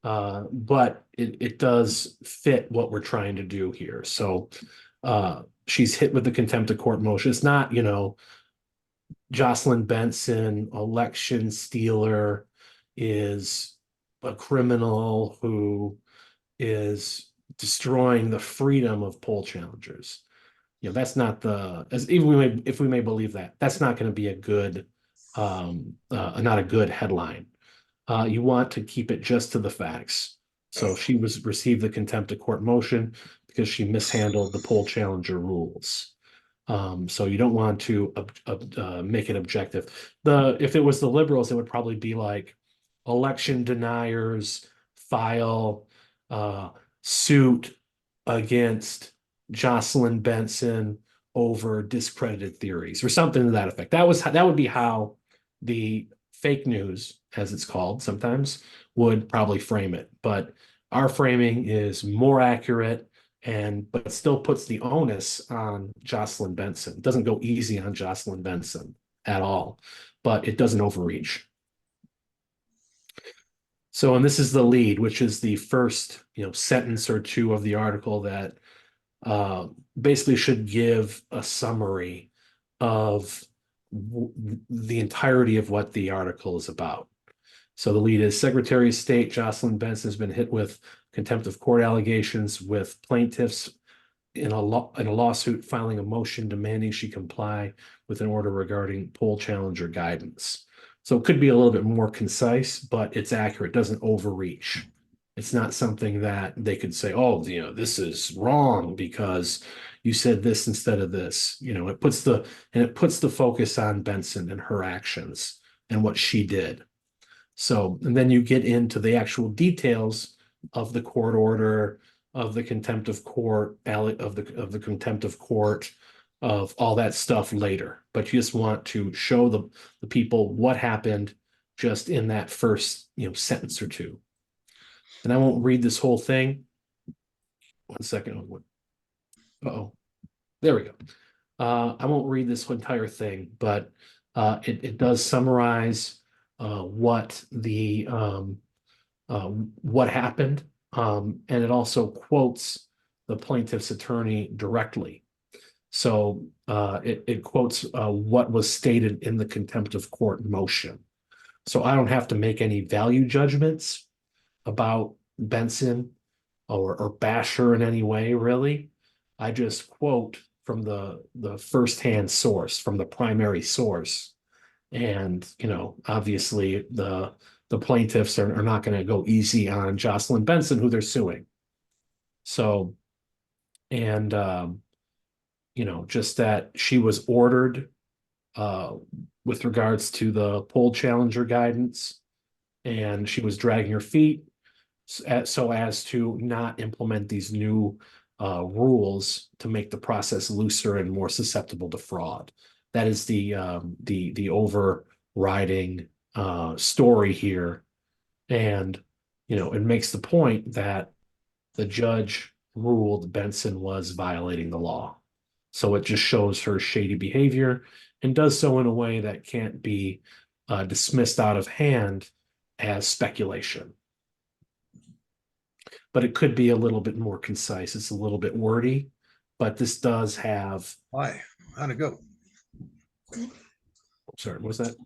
B: But it does fit what we're trying to do here. So she's hit with the contempt of court motion. It's not, Jocelyn Benson, election stealer, is a criminal who is destroying the freedom of poll challengers. That's not if we may believe that, that's not going to be a good, not a good headline. You want to keep it just to the facts. So she received the contempt of court motion because she mishandled the poll challenger rules. So you don't want to make it objective. If it was the liberals, it would probably be like election deniers file suit against Jocelyn Benson over discredited theories or something to that effect. That would be how the fake news, as it's called sometimes, would probably frame it. But our framing is more accurate, but still puts the onus on Jocelyn Benson. It doesn't go easy on Jocelyn Benson at all, but it doesn't overreach. So, and this is the lead, which is the first sentence or two of the article that basically should give a summary of the entirety of what the article is about. So the lead is Secretary of State Jocelyn Benson has been hit with contempt of court allegations, with plaintiffs in a lawsuit filing a motion demanding she comply with an order regarding poll challenger guidance. So it could be a little bit more concise, but it's accurate, doesn't overreach. It's not something that they could say, oh, this is wrong because you said this instead of this. It puts the focus on Benson and her actions and what she did. So, and then you get into the actual details of the court order, of the contempt of court, of the contempt of court, of all that stuff later. But you just want to show the people what happened just in that first, sentence or two. And I won't read this whole thing. 1 second. Uh-oh. There we go. I won't read this entire thing, but it does summarize what happened, and it also quotes the plaintiff's attorney directly. So it quotes what was stated in the contempt of court motion. So I don't have to make any value judgments about Benson or bash her in any way, really. I just quote from the firsthand source, from the primary source. And, obviously the plaintiffs are not going to go easy on Jocelyn Benson, who they're suing. So, and, just that she was ordered with regards to the poll challenger guidance, and she was dragging her feet so as to not implement these new rules to make the process looser and more susceptible to fraud. That is the overriding story here. And, it makes the point that the judge ruled Benson was violating the law. So it just shows her shady behavior and does so in a way that can't be dismissed out of hand as speculation. But it could be a little bit more concise. It's a little bit wordy, but this does have.
D: Why? How'd it go?
B: Sorry, what was that?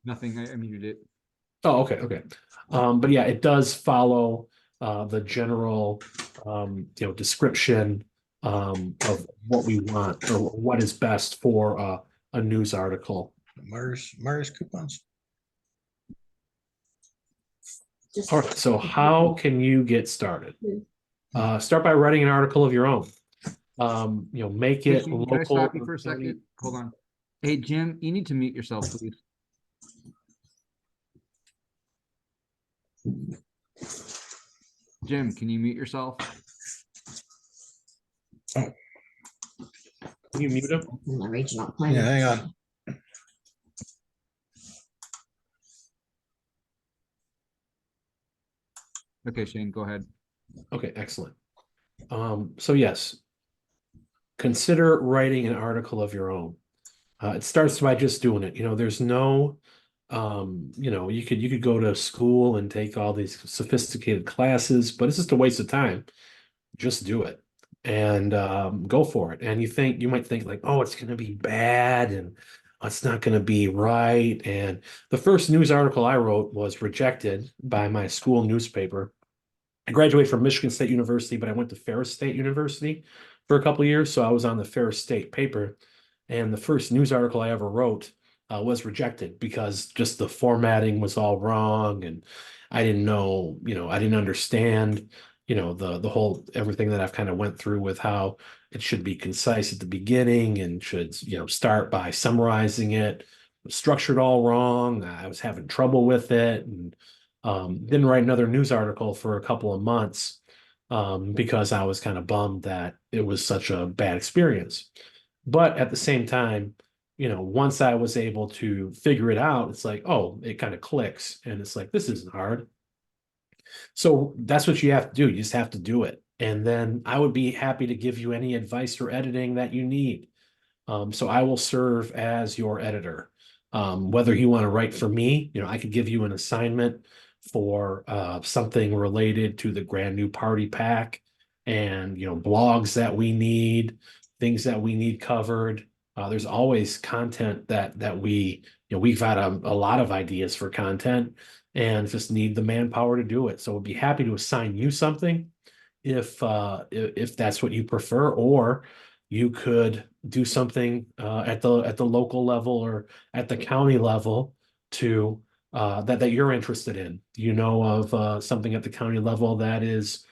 A: Nothing, I muted it.
B: Oh, okay. But yeah, it does follow the general description of what we want or what is best for a news article.
D: Mars coupons.
B: All right, so how can you get started? Start by writing an article of your own. Make it
A: Can I
B: local.
A: stop you for a second? Hold on. Hey, Jim, you need to mute yourself, please. Jim, can you mute yourself?
B: Can you mute him?
E: In the regional plan.
D: Yeah, hang on.
A: Okay, Shane, go ahead.
B: Okay, excellent. So yes, consider writing an article of your own. It starts by just doing it. There's no, you could go to school and take all these sophisticated classes, but it's just a waste of time. Just do it and go for it. And you might think like, oh, it's going to be bad and it's not going to be right. And the first news article I wrote was rejected by my school newspaper. I graduated from Michigan State University, but I went to Ferris State University for a couple of years. So I was on the Ferris State paper. And the first news article I ever wrote was rejected because just the formatting was all wrong. And I didn't know, I didn't understand, the whole, everything that I've kind of went through with how it should be concise at the beginning and should, start by summarizing it. Structured all wrong. I was having trouble with it and didn't write another news article for a couple of months because I was kind of bummed that it was such a bad experience. But at the same time, once I was able to figure it out, it's like, oh, it kind of clicks. And it's like, this isn't hard. So that's what you have to do. You just have to do it. And then I would be happy to give you any advice for editing that you need. So I will serve as your editor. Whether you want to write for me, I could give you an assignment for something related to the Grand New Party PAC and, blogs that we need, things that we need covered. There's always content that we, we've got a lot of ideas for content and just need the manpower to do it. So we'd be happy to assign you something if that's what you prefer, or you could do something at the local level or at the county level to that you're interested in. Do you know of something at the county level that is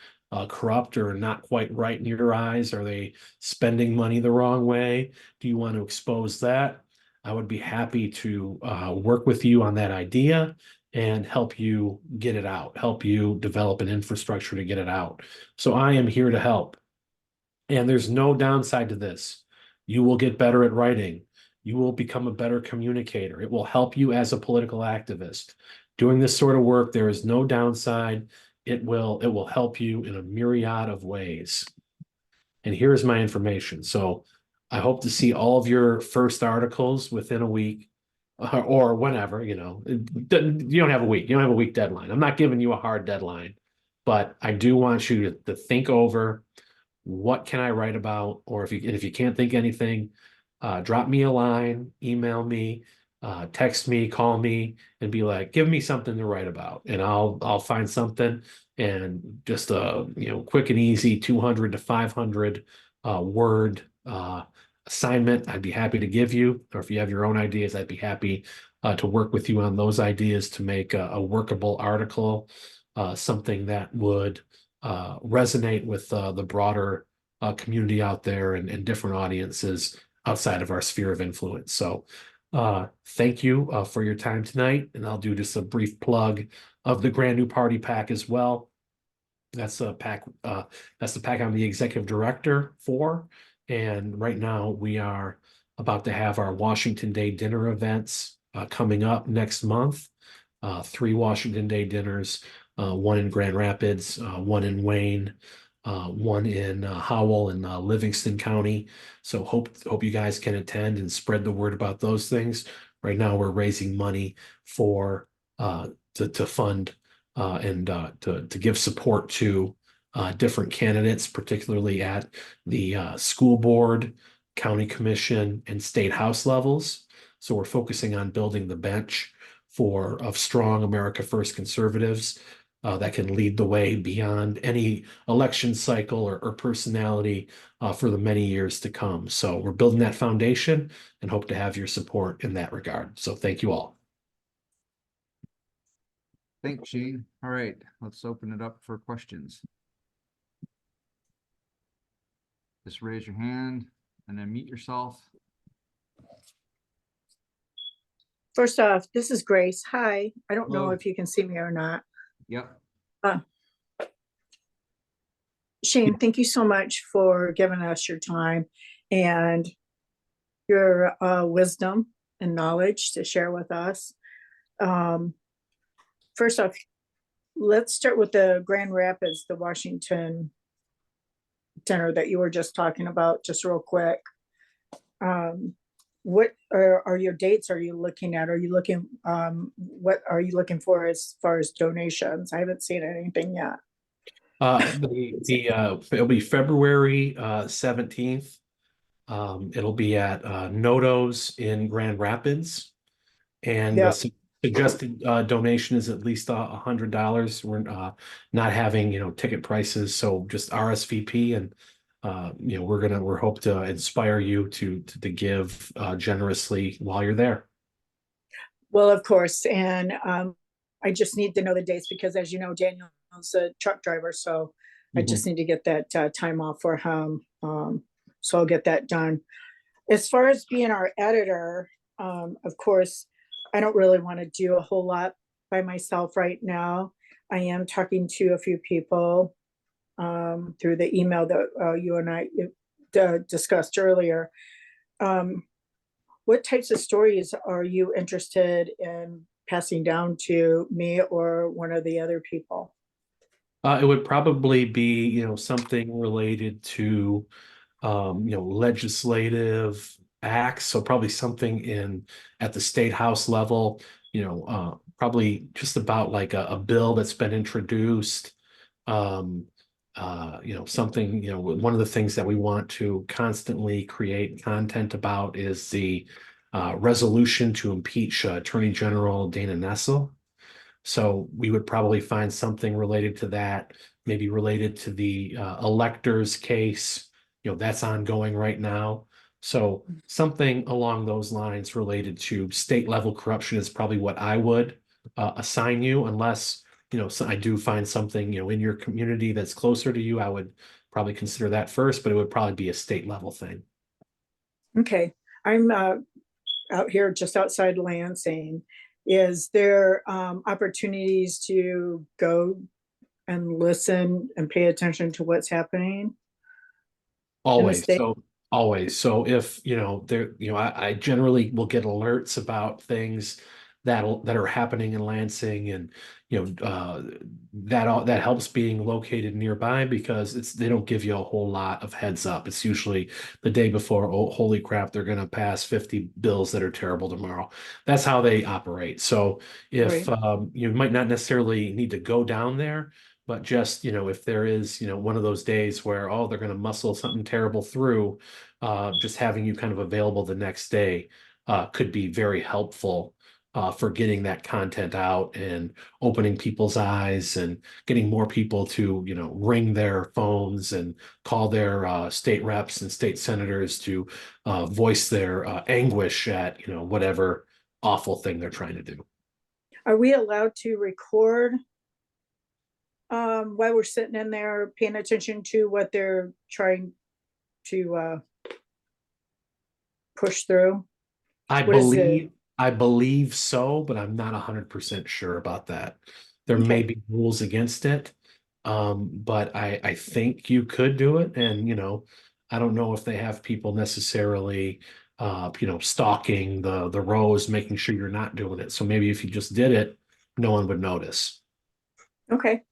B: corrupt or not quite right in your eyes? Are they spending money the wrong way? Do you want to expose that? I would be happy to work with you on that idea and help you get it out, help you develop an infrastructure to get it out. So I am here to help. And there's no downside to this. You will get better at writing. You will become a better communicator. It will help you as a political activist. Doing this sort of work, there is no downside. It will help you in a myriad of ways. And here's my information. So I hope to see all of your first articles within a week or whenever, you know. You don't have a week. You don't have a week deadline. I'm not giving you a hard deadline, but I do want you to think over what can I write about, or if you can't think anything, drop me a line, email me, text me, call me, and be like, give me something to write about, and I'll find something. And just a quick and easy 200 to 500 word assignment, I'd be happy to give you. Or if you have your own ideas, I'd be happy to work with you on those ideas to make a workable article, something that would resonate with the broader community out there and different audiences outside of our sphere of influence. So thank you for your time tonight. And I'll do just a brief plug of the Grand New Party PAC as well. That's the PAC I'm the executive director for. And right now we are about to have our Washington Day dinner events coming up next month. 3 Washington Day dinners, one in Grand Rapids, one in Wayne, one in Howell and Livingston County. So hope you guys can attend and spread the word about those things. Right now we're raising money for to fund and to give support to different candidates, particularly at the school board, county commission, and state house levels. So we're focusing on building the bench of strong America First conservatives that can lead the way beyond any election cycle or personality for the many years to come. So we're building that foundation and hope to have your support in that regard. So thank you all.
A: Thanks, Shane. All right, let's open it up for questions. Just raise your hand and then mute yourself.
E: Oh. First off, this is Grace. Hi. I don't know
A: Hello.
E: if you can see me or not.
A: Yep.
E: Shane, thank you so much for giving us your time and your wisdom and knowledge to share with us. First off, let's start with the Grand Rapids, the Washington dinner that you were just talking about, just real quick. What are your dates are you looking at? Are you looking, what are you looking for as far as donations? I haven't seen anything yet.
B: It'll be February 17th. It'll be at Noto's in Grand Rapids. And
E: Yep.
B: the suggested donation is at least $100. We're not having, ticket prices. So just RSVP and we're hope to inspire you to give generously while you're there.
E: Well, of course. And I just need to know the dates because, as you know, Daniel's a truck driver. So I just need to get that time off for him. So I'll get that done. As far as being our editor, of course, I don't really want to do a whole lot by myself right now. I am talking to a few people through the email that you and I discussed earlier. What types of stories are you interested in passing down to me or one of the other people?
B: It would probably be, something related to, legislative acts. So probably something at the state house level, probably just about like a bill that's been introduced. Something, one of the things that we want to constantly create content about is the resolution to impeach Attorney General Dana Nessel. So we would probably find something related to that, maybe related to the electors case, that's ongoing right now. So something along those lines related to state level corruption is probably what I would assign you unless, so I do find something, in your community that's closer to you. I would probably consider that first, but it would probably be a state level thing.
E: Okay, I'm out here just outside Lansing. Is there opportunities to go and listen and pay attention to what's happening?
B: Always.
E: state?
B: So always. So if, I generally will get alerts about things that are happening in Lansing, and, that helps being located nearby, because they don't give you a whole lot of heads up. It's usually the day before, oh, holy crap, they're going to pass 50 bills that are terrible tomorrow. That's how they operate. So if,
E: Right.
B: you might not necessarily need to go down there, but just, if there is, one of those days where, oh, they're going to muscle something terrible through, just having you kind of available the next day could be very helpful for getting that content out and opening people's eyes and getting more people to, ring their phones and call their state reps and state senators to voice their anguish at, whatever awful thing they're trying to do.
E: Are we allowed to record while we're sitting in there paying attention to what they're trying to push through?
B: I
E: What is it?
B: believe so, but I'm not 100% sure about that. There may
E: Okay.
B: be rules against it. But I think you could do it. And, I don't know if they have people necessarily, stalking the rows, making sure you're not doing it. So maybe if you just did it, no one would notice.
E: Okay.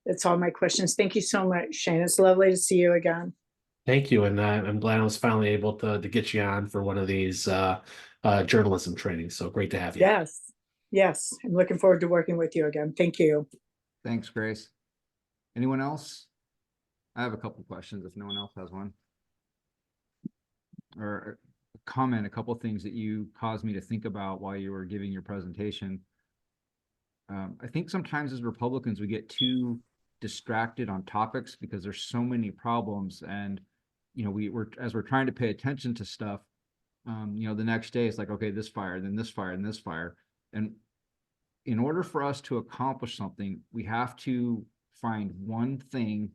E: That's all my questions. Thank you so much, Shane. It's lovely to see you again.
B: Thank you. And I'm glad I was finally able to get you on for one of these journalism trainings. So great to have you.
E: Yes. Yes. I'm looking forward to working with you again. Thank you.
A: Thanks, Grace. Anyone else? I have a couple questions if no one else has one. Or a comment, a couple things that you caused me to think about while you were giving your presentation. I think sometimes as Republicans, we get too distracted on topics because there's so many problems, and as we're trying to pay attention to stuff, the next day it's like, okay, this fire, then this fire, and this fire. And in order for us to accomplish something, we have to find one thing,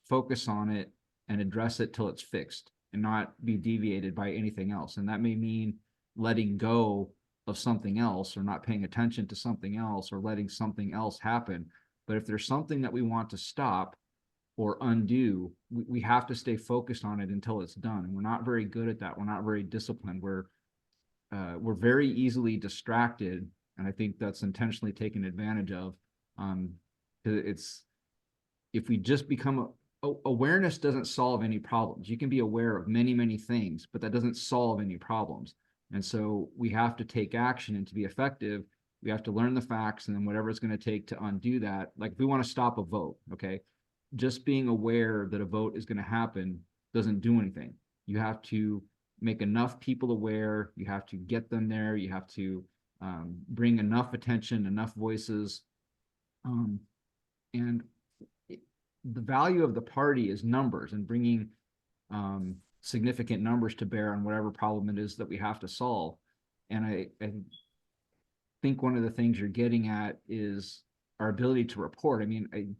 A: focus on it, and address it till it's fixed and not be deviated by anything else. And that may mean letting go of something else, or not paying attention to something else, or letting something else happen. But if there's something that we want to stop or undo, we have to stay focused on it until it's done. And we're not very good at that. We're not very disciplined. We're very easily distracted. And I think that's intentionally taken advantage of. It's, if we just become awareness doesn't solve any problems. You can be aware of many, many things, but that doesn't solve any problems. And so we have to take action, and to be effective, we have to learn the facts, and then whatever it's going to take to undo that. Like if we want to stop a vote, okay, just being aware that a vote is going to happen doesn't do anything. You have to make enough people aware. You have to get them there. You have to bring enough attention, enough voices. And the value of the party is numbers, and bringing significant numbers to bear on whatever problem it is that we have to solve. And I think one of the things you're getting at is our ability to report. I mean,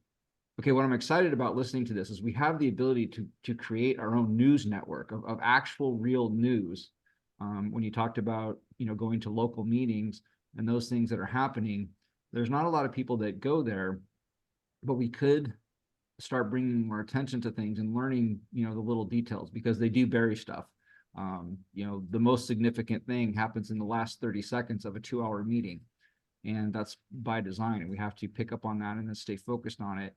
A: okay, what I'm excited about listening to this is we have the ability to create our own news network of actual real news. When you talked about, going to local meetings and those things that are happening, there's not a lot of people that go there, but we could start bringing more attention to things and learning, the little details, because they do bury stuff. The most significant thing happens in the last 30 seconds of a 2-hour meeting. And that's by design. And we have to pick up on that and then stay focused on it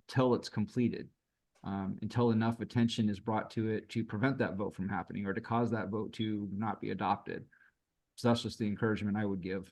A: till it's completed, until enough attention is brought to it to prevent that vote from happening, or to cause that vote to not be adopted. So that's just the encouragement I would give.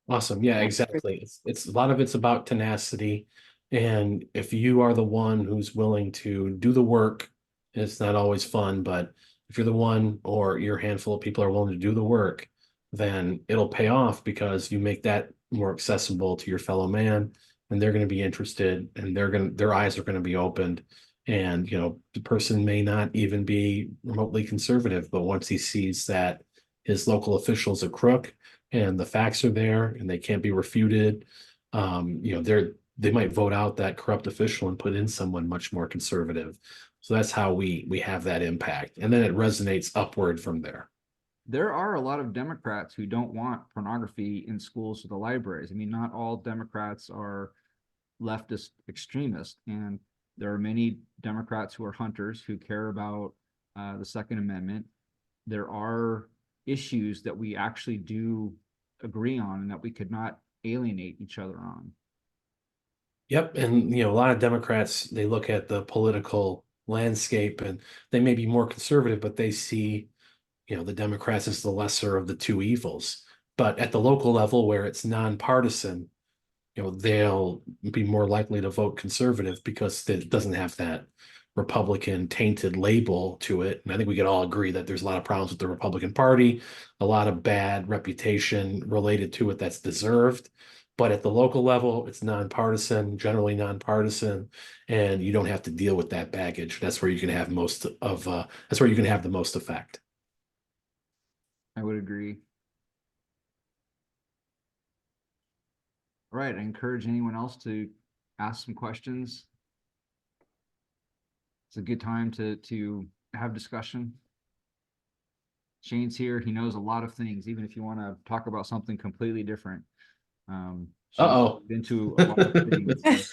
B: Awesome. Yeah, exactly. It's a lot of it's about tenacity. And if you are the one who's willing to do the work, it's not always fun, but if you're the one, or your handful of people are willing to do the work, then it'll pay off, because you make that more accessible to your fellow man, and they're going to be interested, and their eyes are going to be opened. And, the person may not even be remotely conservative, but once he sees that his local official's a crook and the facts are there and they can't be refuted, they might vote out that corrupt official and put in someone much more conservative. So that's how we have that impact. And then it resonates upward from there.
A: There are a lot of Democrats who don't want pornography in schools or the libraries. I mean, not all Democrats are leftist extremists, and there are many Democrats who are hunters who care about the Second Amendment. There are issues that we actually do agree on and that we could not alienate each other on.
B: Yep. And, a lot of Democrats, they look at the political landscape and they may be more conservative, but they see, the Democrats as the lesser of the two evils. But at the local level where it's nonpartisan, they'll be more likely to vote conservative because it doesn't have that Republican tainted label to it. And I think we could all agree that there's a lot of problems with the Republican Party, a lot of bad reputation related to it that's deserved. But at the local level, it's nonpartisan, generally nonpartisan, and you don't have to deal with that baggage. That's where you can have that's where you can have the most effect.
A: I would agree. All right, I encourage anyone else to ask some questions. It's a good time to have discussion. Shane's here. He knows a lot of things, even if you want to talk about something completely different.
B: Uh-oh.
A: Into a lot of things.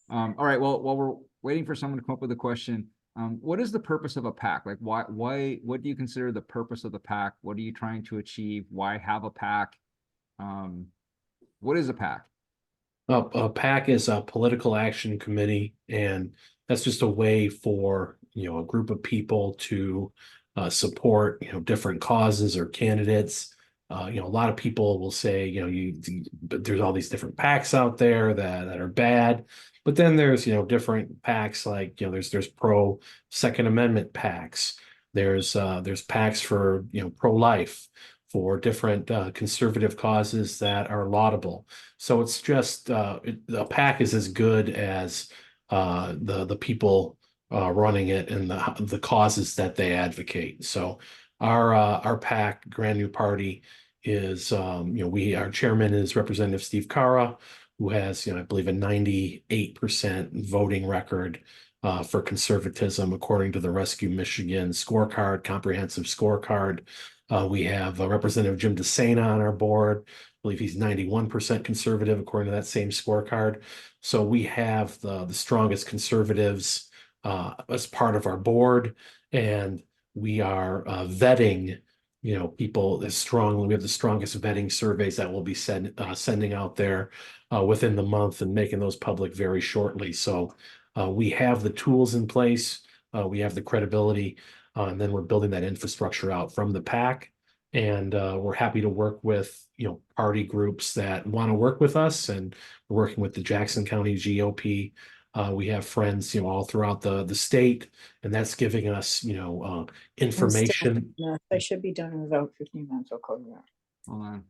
A: All right, well, while we're waiting for someone to come up with a question, what is the purpose of a PAC? Like, what do you consider the purpose of the PAC? What are you trying to achieve? Why have a PAC? What is a PAC?
B: A PAC is a political action committee, and that's just a way for, a group of people to support, different causes or candidates. A lot of people will say, there's all these different PACs out there that are bad, but then there's, different PACs like, there's pro Second Amendment PACs. There's PACs for, pro-life, for different conservative causes that are laudable. So it's just a PAC is as good as the people running it and the causes that they advocate. So our PAC, Grand New Party, is our chairman is Representative Steve Cara, who has I believe a 98% voting record for conservatism according to the Rescue Michigan scorecard, comprehensive scorecard. We have Representative Jim DeSena on our board. I believe he's 91% conservative according to that same scorecard. So we have the strongest conservatives as part of our board, and we are vetting people as strongly. We have the strongest vetting surveys that we'll be sending out there within the month and making those public very shortly. So we have the tools in place, we have the credibility, and then we're building that infrastructure out from the PAC. And we're happy to work with party groups that want to work with us, and we're working with the Jackson County GOP. We have friends all throughout the state, and that's giving us information.
E: They should be done in about 15 minutes. I'll call you that.
A: Hold on.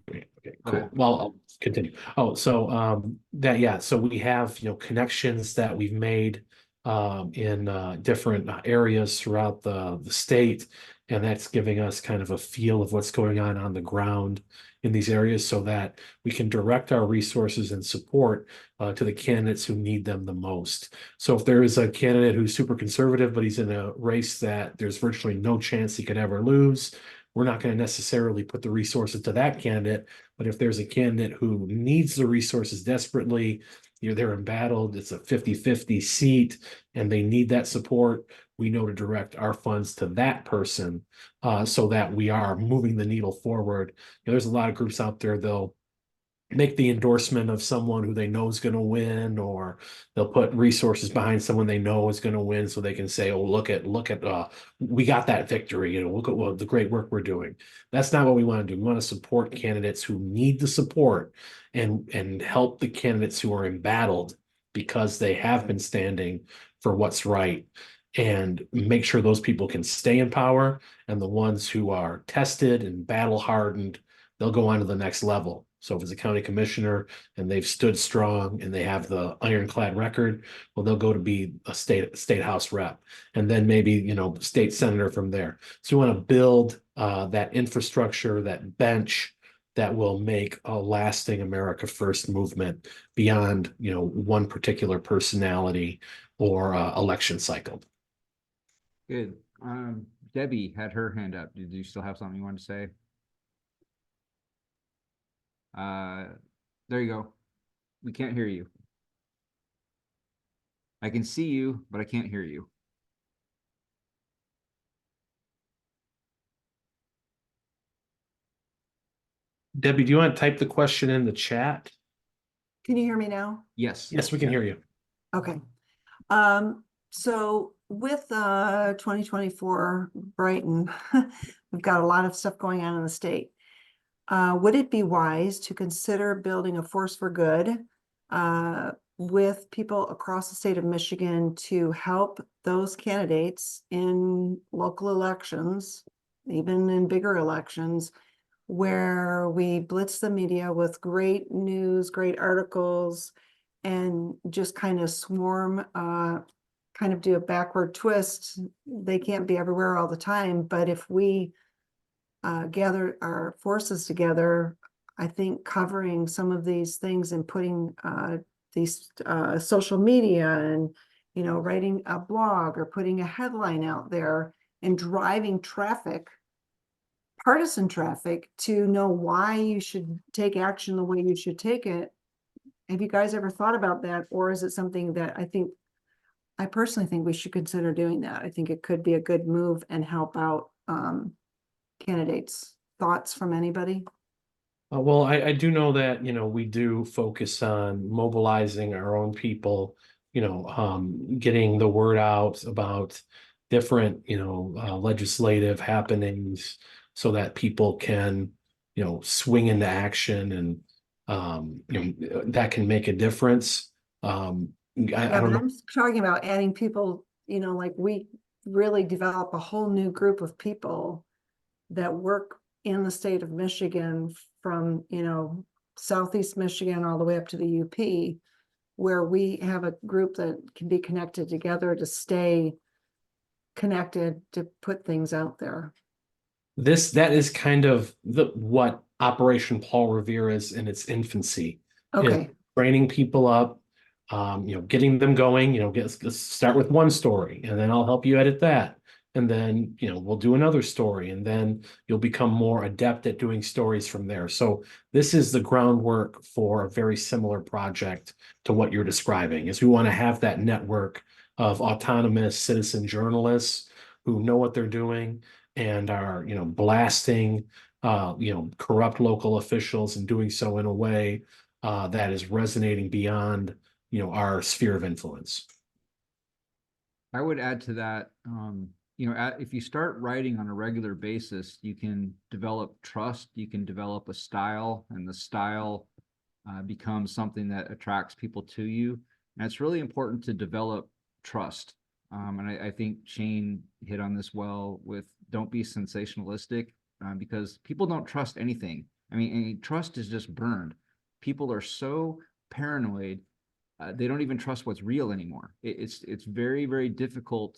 B: Okay, cool. Well, I'll continue. So we have connections that we've made in different areas throughout the state, and that's giving us kind of a feel of what's going on the ground in these areas, so that we can direct our resources and support to the candidates who need them the most. So if there is a candidate who's super conservative, but he's in a race that there's virtually no chance he could ever lose, we're not going to necessarily put the resources to that candidate. But if there's a candidate who needs the resources desperately, they're embattled, it's a 50-50 seat, and they need that support, we know to direct our funds to that person so that we are moving the needle forward. There's a lot of groups out there, they'll make the endorsement of someone who they know is going to win, or they'll put resources behind someone they know is going to win, so they can say, oh, look at we got that victory, look at the great work we're doing. That's not what we want to do. We want to support candidates who need the support, and help the candidates who are embattled because they have been standing for what's right, and make sure those people can stay in power, and the ones who are tested and battle hardened, they'll go on to the next level. So if it's a county commissioner and they've stood strong and they have the ironclad record, well, they'll go to be a state house rep, and then maybe state senator from there. So we want to build that infrastructure, that bench that will make a lasting America First movement beyond, one particular personality or election cycle.
A: Good. Debbie had her hand up. Did you still have something you wanted to say? There you go. We can't hear you. I can see you, but I can't hear you.
B: Debbie, do you want to type the question in the chat?
F: Can you hear me now?
A: Yes.
B: Yes, we can hear you.
F: Okay. So with 2024 Brighton, we've got a lot of stuff going on in the state. Would it be wise to consider building a force for good with people across the state of Michigan to help those candidates in local elections, even in bigger elections, where we blitz the media with great news, great articles, and just kind of swarm, kind of do a backward twist? They can't be everywhere all the time, but if we gather our forces together, I think covering some of these things and putting these social media and, writing a blog or putting a headline out there and driving traffic, partisan traffic, to know why you should take action the way you should take it. Have you guys ever thought about that? Or is it something that I personally think we should consider doing that? I think it could be a good move and help out candidates. Thoughts from anybody?
B: Well, I do know that, we do focus on mobilizing our own people, getting the word out about different, legislative happenings so that people can, swing into action and, that can make a difference. I don't know.
F: I'm talking about adding people, like we really develop a whole new group of people that work in the state of Michigan from, Southeast Michigan all the way up to the UP, where we have a group that can be connected together to stay connected, to put things out there.
B: That is kind of what Operation Paul Revere is in its infancy.
F: Okay.
B: Training people up, getting them going, let's start with one story and then I'll help you edit that. And then, we'll do another story and then you'll become more adept at doing stories from there. So this is the groundwork for a very similar project to what you're describing, is we want to have that network of autonomous citizen journalists who know what they're doing and are, blasting, corrupt local officials and doing so in a way that is resonating beyond, our sphere of influence.
A: I would add to that, if you start writing on a regular basis, you can develop trust, you can develop a style, and the style becomes something that attracts people to you. And it's really important to develop trust. And I think Shane hit on this well with don't be sensationalistic, because people don't trust anything. I mean, trust is just burned. People are so paranoid. They don't even trust what's real anymore. It's very, very difficult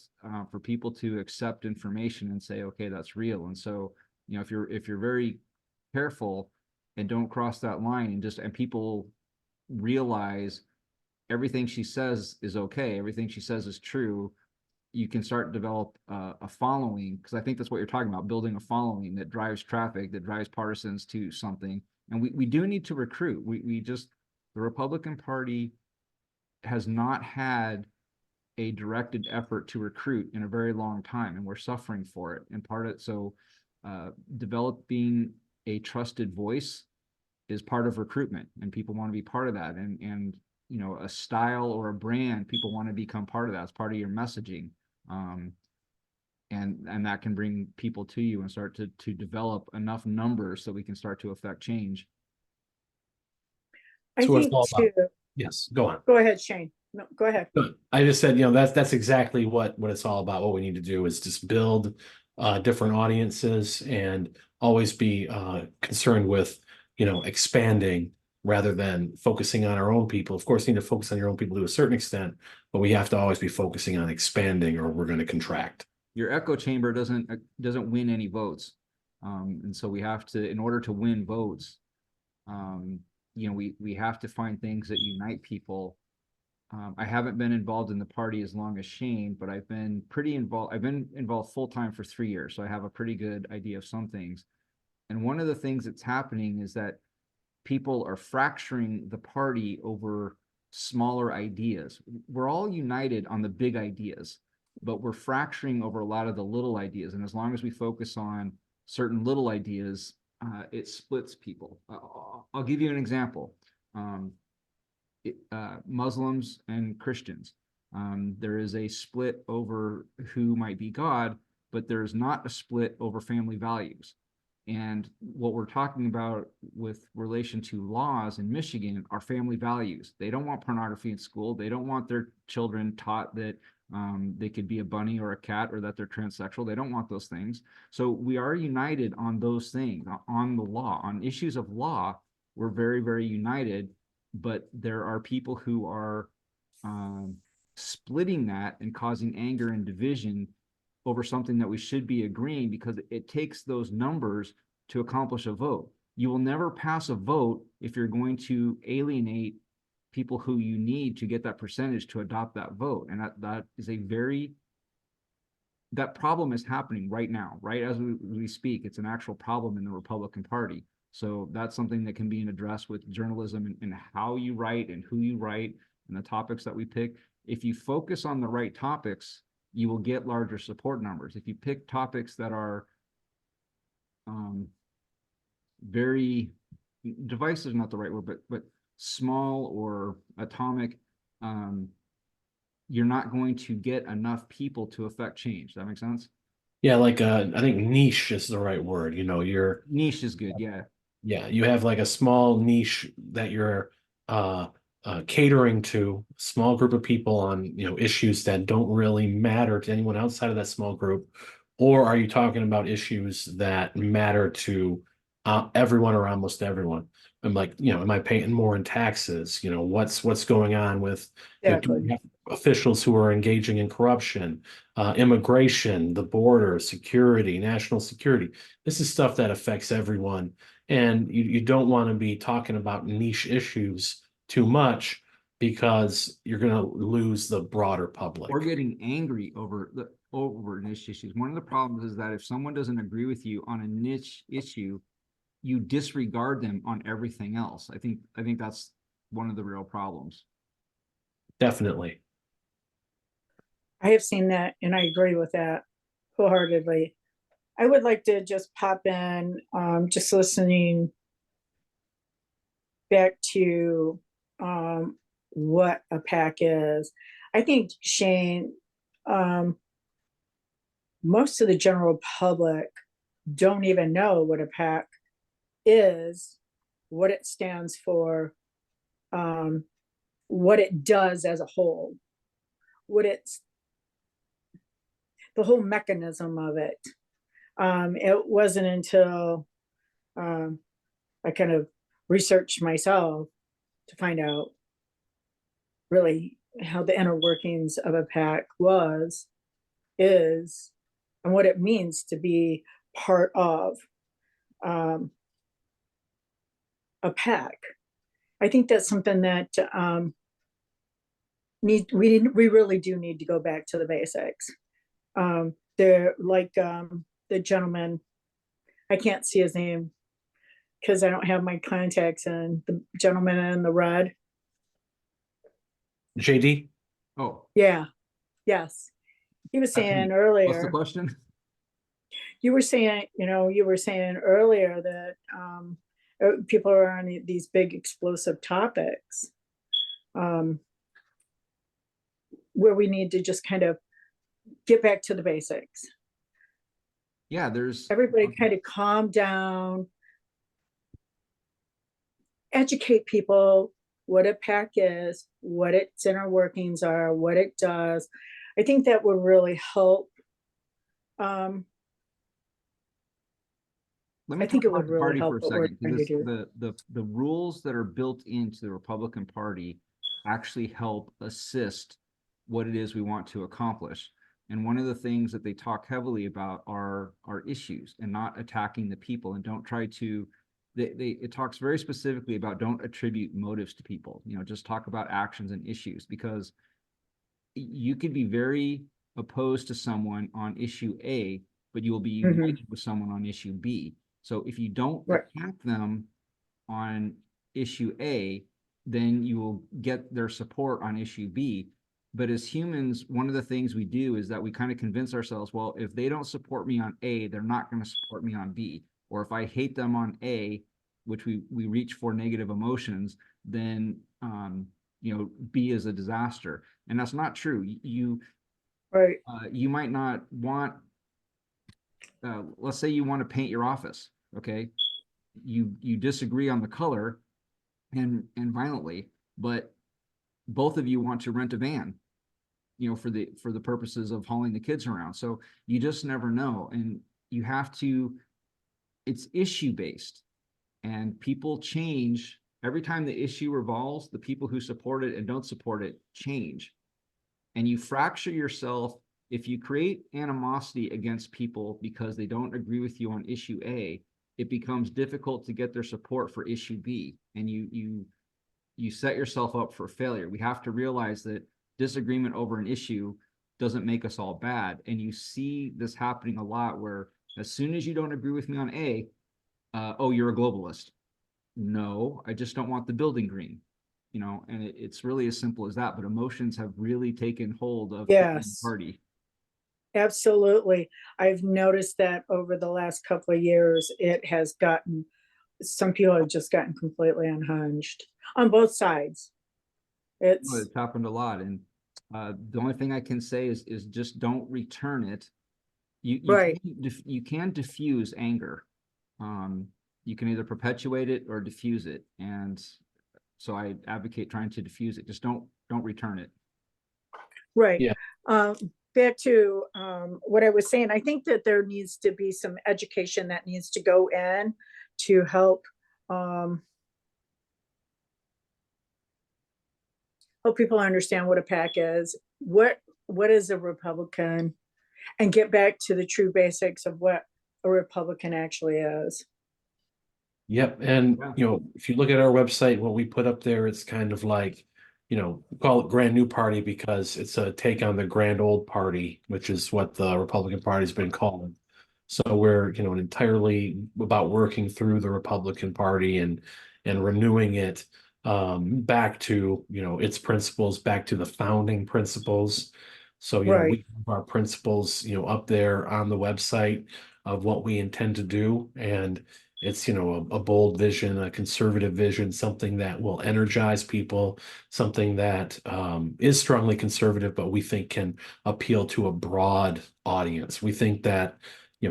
A: for people to accept information and say, okay, that's real. And so, if you're very careful and don't cross that line, and people realize everything she says is okay, everything she says is true, you can start to develop a following, because I think that's what you're talking about, building a following that drives traffic, that drives partisans to something. And we do need to recruit. The Republican Party has not had a directed effort to recruit in a very long time, and we're suffering for it. And developing a trusted voice is part of recruitment, and people want to be part of that. And a style or a brand, people want to become part of that. It's part of your messaging. And that can bring people to you and start to develop enough numbers so we can start to affect change.
E: I
B: That's what it's
E: think
B: all about.
E: too.
B: Yes, go on.
E: Go ahead, Shane. No, go ahead.
B: Good. I just said, that's exactly what it's all about. What we need to do is just build different audiences and always be concerned with, expanding rather than focusing on our own people. Of course, you need to focus on your own people to a certain extent, but we have to always be focusing on expanding or we're going to contract.
A: Your echo chamber doesn't win any votes. And so we have to, in order to win votes, we have to find things that unite people. I haven't been involved in the party as long as Shane, but I've been pretty involved. I've been involved full-time for 3 years, so I have a pretty good idea of some things. And one of the things that's happening is that people are fracturing the party over smaller ideas. We're all united on the big ideas, but we're fracturing over a lot of the little ideas. And as long as we focus on certain little ideas, it splits people. I'll give you an example. Muslims and Christians. There is a split over who might be God, but there's not a split over family values. And what we're talking about with relation to laws in Michigan are family values. They don't want pornography in school. They don't want their children taught that they could be a bunny or a cat, or that they're transsexual. They don't want those things. So we are united on those things, on the law, on issues of law. We're very, very united, but there are people who are splitting that and causing anger and division over something that we should be agreeing, because it takes those numbers to accomplish a vote. You will never pass a vote if you're going to alienate people who you need to get that percentage to adopt that vote. And that is that problem is happening right now, right as we speak. It's an actual problem in the Republican Party. So that's something that can be addressed with journalism and how you write and who you write and the topics that we pick. If you focus on the right topics, you will get larger support numbers. If you pick topics that are very, divisive is not the right word, but small or atomic, you're not going to get enough people to affect change. That makes sense?
B: Yeah, like I think niche is the right word. You're
A: Niche is good, yeah.
B: you have like a small niche that you're catering to, a small group of people on issues that don't really matter to anyone outside of that small group, or are you talking about issues that matter to everyone or almost everyone? I'm like, am I paying more in taxes? What's going on with
E: Exactly.
B: officials who are engaging in corruption, immigration, the border, security, national security. This is stuff that affects everyone. And you don't want to be talking about niche issues too much, because you're going to lose the broader public.
A: Or getting angry over niche issues. One of the problems is that if someone doesn't agree with you on a niche issue, you disregard them on everything else. I think that's one of the real problems.
B: Definitely.
E: I have seen that and I agree with that wholeheartedly. I would like to just pop in, just listening back to what a PAC is. I think, Shane, most of the general public don't even know what a PAC is, what it stands for, what it does as a whole, the whole mechanism of it. It wasn't until I kind of researched myself to find out really how the inner workings of a PAC is, and what it means to be part of a PAC. I think that's something that we really do need to go back to the basics. They're like the gentleman, I can't see his name because I don't have my contacts in, the gentleman in the red.
B: JD?
A: Oh,
E: Yeah, yes. He was saying
A: what's the
E: earlier,
A: question?
E: you were saying earlier that people are on these big explosive topics, where we need to just kind of get back to the basics.
A: Yeah, there's
E: Everybody kind of calm down, educate people what a PAC is, what its inner workings are, what it does. I think that would really help.
A: Let me
E: I think
A: talk
E: it would
A: about the
E: really
A: party
E: help
A: for a
E: what we're
A: second,
E: trying to
A: because
E: do.
A: the rules that are built into the Republican Party actually help assist what it is we want to accomplish. And one of the things that they talk heavily about are issues and not attacking the people, and don't try to, it talks very specifically about don't attribute motives to people, just talk about actions and issues, because you could be very opposed to someone on issue A, but you will be united with someone on issue B. So if you don't
E: Right.
A: attack them on issue A, then you will get their support on issue B. But as humans, one of the things we do is that we kind of convince ourselves, well, if they don't support me on A, they're not going to support me on B. Or if I hate them on A, which we reach for negative emotions, then B is a disaster. And that's not true.
E: Right.
A: You might not want, let's say you want to paint your office, okay? You disagree on the color and violently, but both of you want to rent a van, for the purposes of hauling the kids around. So you just never know. And you have to, it's issue based, and people change every time the issue revolves. The people who support it and don't support it change. And you fracture yourself if you create animosity against people because they don't agree with you on issue A. It becomes difficult to get their support for issue B, and you set yourself up for failure. We have to realize that disagreement over an issue doesn't make us all bad. And you see this happening a lot, where as soon as you don't agree with me on A, oh, you're a globalist. No, I just don't want the building green. And it's really as simple as that. But emotions have really taken hold of the party.
E: Absolutely. I've noticed that over the last couple of years, it has gotten, some people have just gotten completely unhinged on both sides.
A: It's happened a lot. And the only thing I can say is just don't return it. You can diffuse anger. You can either perpetuate it or diffuse it. And so I advocate trying to diffuse it. Just don't return it.
E: Right.
B: Yeah.
E: Back to what I was saying, I think that there needs to be some education that needs to go in to help people understand what a PAC is, what is a Republican, and get back to the true basics of what a Republican actually is.
B: Yep. And, if you look at our website, what we put up there, it's kind of like, we call it Grand New Party because it's a take on the Grand Old Party, which is what the Republican Party's been called. So we're, entirely about working through the Republican Party and renewing it back to, its principles, back to the founding principles. So, we have our principles, up there on the website of what we intend to do. And it's, a bold vision, a conservative vision, something that will energize people, something that is strongly conservative, but we think can appeal to a broad audience. We think that,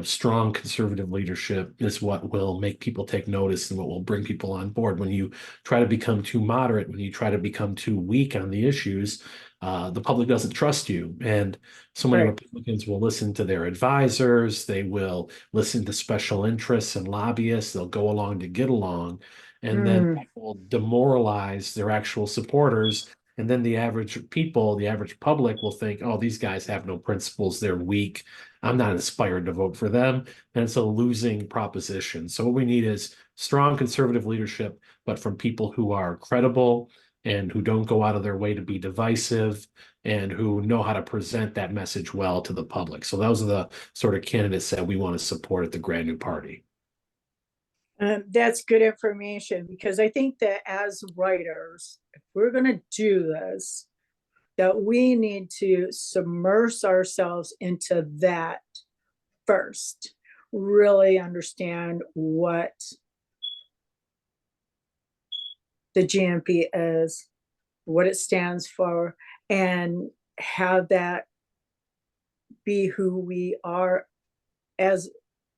B: strong conservative leadership is what will make people take notice and what will bring people on board. When you try to become too moderate, when you try to become too weak on the issues, the public doesn't trust you. And so many Republicans will listen to their advisors. They will listen to special interests and lobbyists. They'll go along to get along. And then that will demoralize their actual supporters. And then the average people, the average public will think, oh, these guys have no principles. They're weak. I'm not inspired to vote for them. And it's a losing proposition. So what we need is strong conservative leadership, but from people who are credible and who don't go out of their way to be divisive and who know how to present that message well to the public. So those are the sort of candidates that we want to support at the Grand New Party.
E: That's good information, because I think that as writers, if we're going to do this, that we need to submerge ourselves into that first, really understand what the GNP is, what it stands for, and have that be who we are as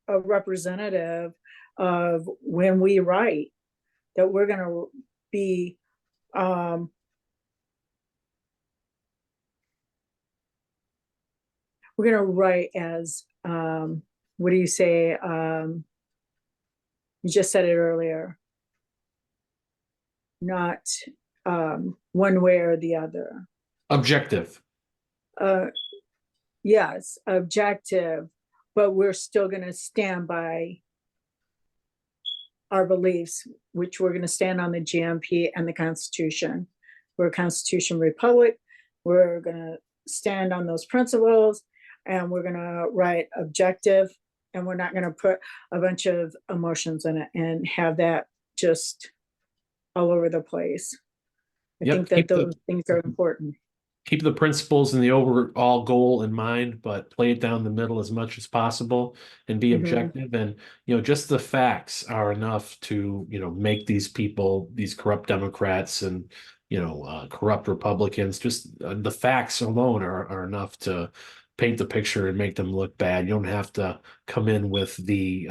E: a representative of when we write, that we're going to be we're going to write as what do you say, you just said it earlier, not one way or the other.
B: Objective.
E: yes, objective, but we're still gonna stand by our beliefs, which we're gonna stand on the GMP and the Constitution. We're a Constitution Republic. We're gonna stand on those principles, and we're gonna write objective, and we're not gonna put a bunch of emotions in it and have that just all over the place. I
B: Yep,
E: think that
B: keep the-
E: those things are important.
B: Keep the principles and the overall goal in mind, but play it down the middle as much as possible and be
E: Mhm.
B: objective. And, just the facts are enough to, make these people, these corrupt Democrats and, corrupt Republicans, just the facts alone are enough to paint the picture and make them look bad. You don't have to come in with the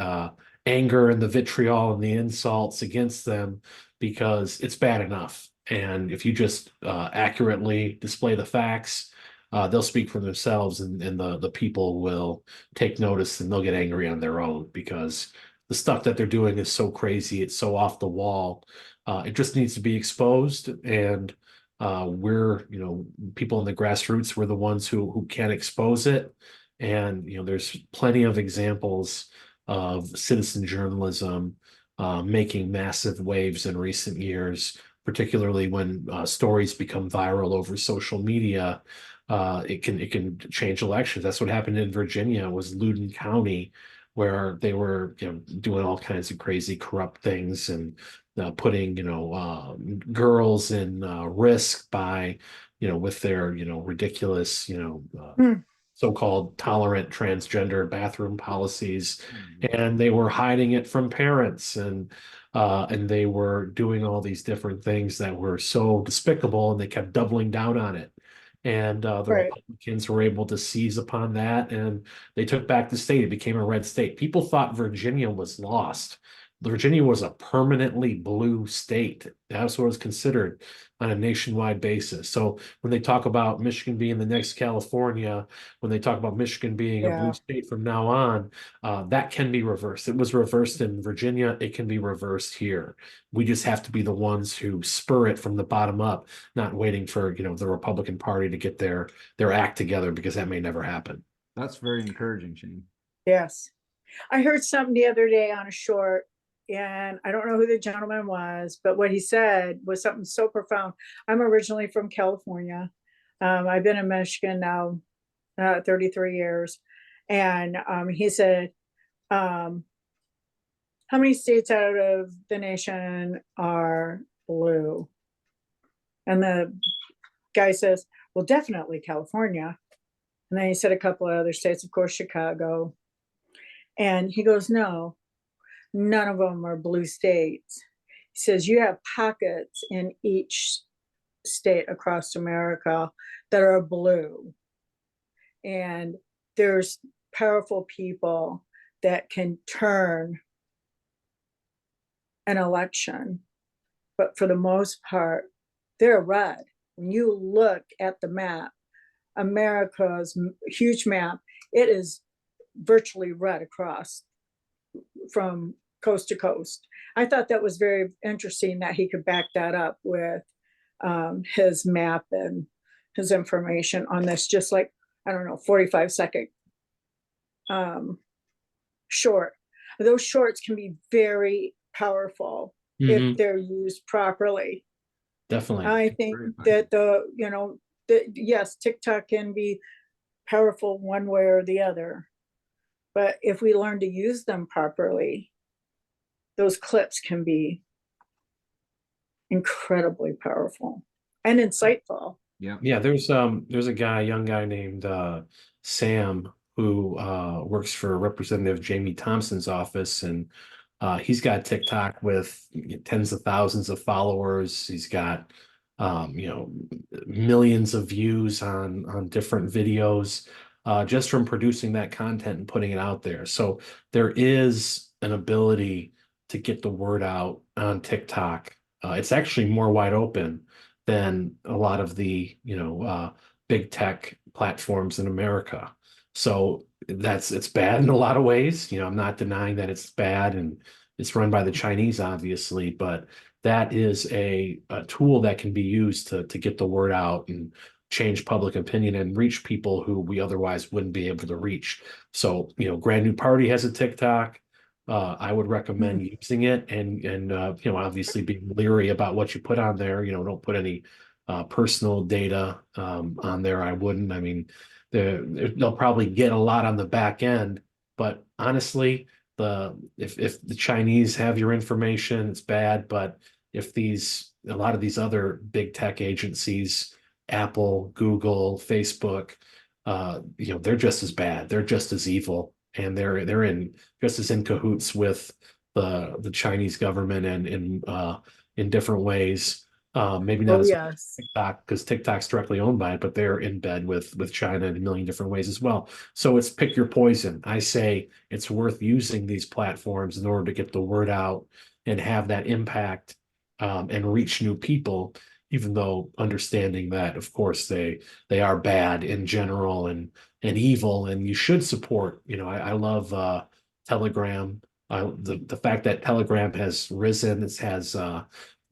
B: anger and the vitriol and the insults against them, because it's bad enough. And if you just accurately display the facts, they'll speak for themselves, and the people will take notice, and they'll get angry on their own, because the stuff that they're doing is so crazy, it's so off the wall. It just needs to be exposed, and we're, people in the grassroots, we're the ones who can expose it. And there's plenty of examples of citizen journalism making massive waves in recent years, particularly when stories become viral over social media. It can change elections. That's what happened in Virginia. It was Loudoun County, where they were doing all kinds of crazy corrupt things, and putting girls in risk by with their ridiculous so-called tolerant transgender bathroom policies. And they were hiding it from parents, and they were doing all these different things that were so despicable, and they kept doubling down on it. And the
E: Right.
B: Republicans were able to seize upon that, and they took back the state. It became a red state. People thought Virginia was lost. Virginia was a permanently blue state. That's what it was considered on a nationwide basis. So when they talk about Michigan being the next California, when they talk about Michigan being a blue
E: Yeah.
B: state from now on, that can be reversed. It was reversed in Virginia. It can be reversed here. We just have to be the ones who spur it from the bottom up, not waiting for the Republican Party to get their act together, because that may never happen.
A: That's very encouraging, Shane.
E: Yes. I heard something the other day on a short, and I don't know who the gentleman was, but what he said was something so profound. I'm originally from California. I've been in Michigan now 33 years. And he said, how many states out of the nation are blue? And the guy says, well, definitely California. And then he said a couple of other states, of course, Chicago. And he goes, no, none of them are blue states. He says, you have pockets in each state across America that are blue. And there's powerful people that can turn an election. But for the most part, they're red. When you look at the map, America's huge map, it is virtually red across from coast to coast. I thought that was very interesting that he could back that up with his map and his information on this, just like, I don't know, 45-second short. Those shorts can be very powerful
B: Mhm.
E: if they're used properly.
B: Definitely.
E: I think that yes, TikTok can be powerful one way or the other, but if we learn to use them properly, those clips can be incredibly powerful and insightful.
A: Yeah.
B: Yeah, there's a young guy named Sam, who works for Representative Jamie Thompson's office, and he's got TikTok with tens of thousands of followers. He's got millions of views on different videos, just from producing that content and putting it out there. So there is an ability to get the word out on TikTok. It's actually more wide open than a lot of the big tech platforms in America. So it's bad in a lot of ways. I'm not denying that it's bad, and it's run by the Chinese, obviously, but that is a tool that can be used to get the word out. And change public opinion and reach people who we otherwise wouldn't be able to reach. So, Grand New Party has a TikTok. I would recommend using it and obviously being leery about what you put on there. Don't put any personal data on there. I wouldn't. I mean, they'll probably get a lot on the back end, but honestly, if the Chinese have your information, it's bad. But if a lot of these other big tech agencies, Apple, Google, Facebook, they're just as bad. They're just as evil, and they're in just as in cahoots with the Chinese government and in different ways. Maybe not
E: Oh,
B: as
E: yes.
B: TikTok, because TikTok's directly owned by it, but they're in bed with China in a million different ways as well. So it's pick your poison. I say it's worth using these platforms in order to get the word out and have that impact and reach new people, even though understanding that, of course, they are bad in general and evil, and you should support. I love Telegram. The fact that Telegram has risen, it has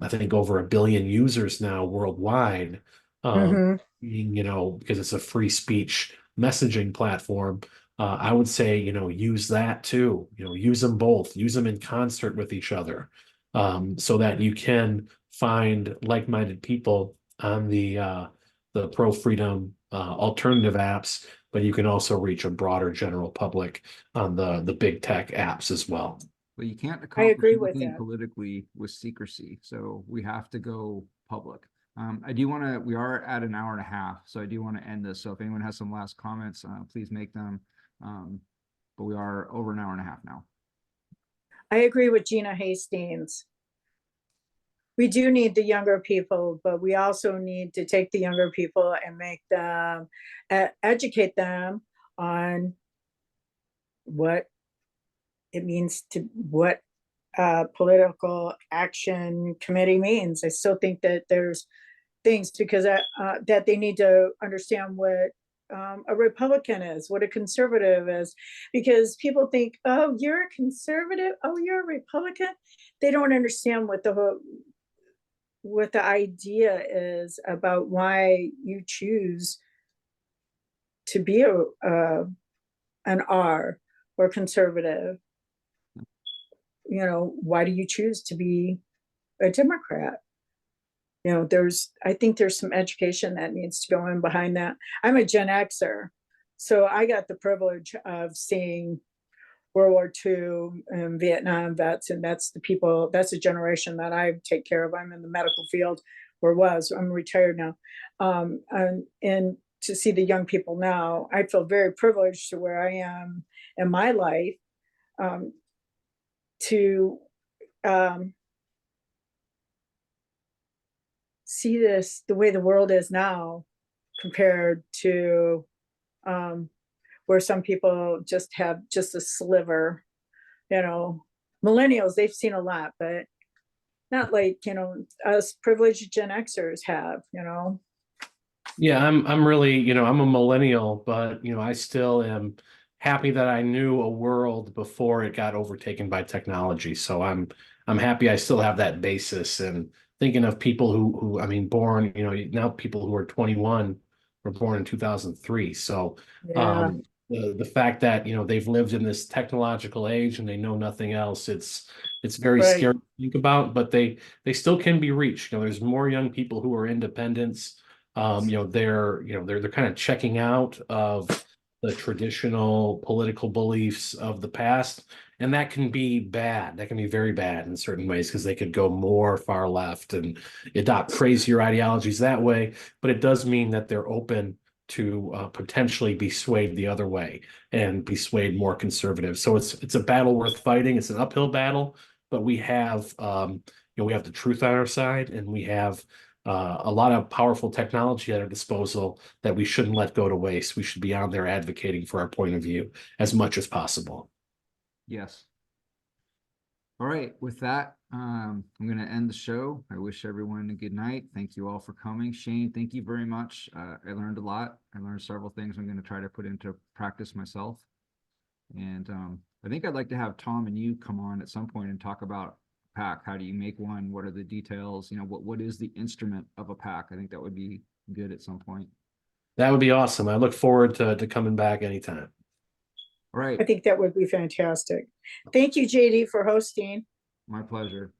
B: I think over 1 billion users now worldwide.
E: Mhm.
B: Because it's a free speech messaging platform. I would say, use that too. Use them both. Use them in concert with each other, so that you can find like-minded people on the pro-freedom alternative apps, but you can also reach a broader general public on the big tech apps as well.
A: But you can't
E: I agree
A: accomplish
E: with
A: anything
E: that.
A: politically with secrecy, so we have to go public. I do want to, we are at 1.5 hours, so I do want to end this. So if anyone has some last comments, please make them. But we are over 1.5 hours now.
E: I agree with Gina Hastings. We do need the younger people, but we also need to take the younger people and make them, educate them on what it means to what political action committee means. I still think that there's things because that they need to understand what a Republican is, what a conservative is, because people think, oh, you're a conservative, oh, you're a Republican. They don't understand what the idea is about why you choose to be an R or conservative. Why do you choose to be a Democrat? I think there's some education that needs to go in behind that. I'm a Gen Xer, so I got the privilege of seeing World War II and Vietnam vets, and that's the generation that I take care of. I'm in the medical field, I'm retired now. And to see the young people now, I feel very privileged to where I am in my life, to see this the way the world is now compared to where some people just have just a sliver. Millennials, they've seen a lot, but not like us privileged Gen Xers have.
B: Yeah, I'm really, I'm a millennial, but I still am happy that I knew a world before it got overtaken by technology. So I'm happy I still have that basis, and thinking of people who I mean, born, now people who are 21 were born in 2003. So
E: Yeah.
B: the fact that they've lived in this technological age and they know nothing else, it's very
E: Right.
B: scary to think about, but they still can be reached. There's more young people who are independents. They're kind of checking out of the traditional political beliefs of the past, and that can be bad. That can be very bad in certain ways, because they could go more far left and adopt crazier ideologies that way. But it does mean that they're open to potentially be swayed the other way and be swayed more conservative. So it's a battle worth fighting. It's an uphill battle, but we have we have the truth on our side, and we have a lot of powerful technology at our disposal that we shouldn't let go to waste. We should be on there advocating for our point of view as much as possible.
A: Yes. All right, with that, I'm going to end the show. I wish everyone a good night. Thank you all for coming. Shane, thank you very much. I learned a lot. I learned several things I'm going to try to put into practice myself. And I think I'd like to have Tom and you come on at some point and talk about PAC. How do you make one? What are the details? What is the instrument of a PAC? I think that would be good at some point.
B: That would be awesome. I look forward to coming back anytime.
A: All right,
E: I think that would be fantastic. Thank you, JD, for hosting.
A: my pleasure.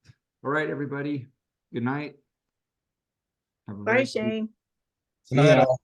A: All right, everybody. Good night. Have a
E: Bye,
A: very-
E: Shane.
D: Good night,
B: Yeah.
D: all.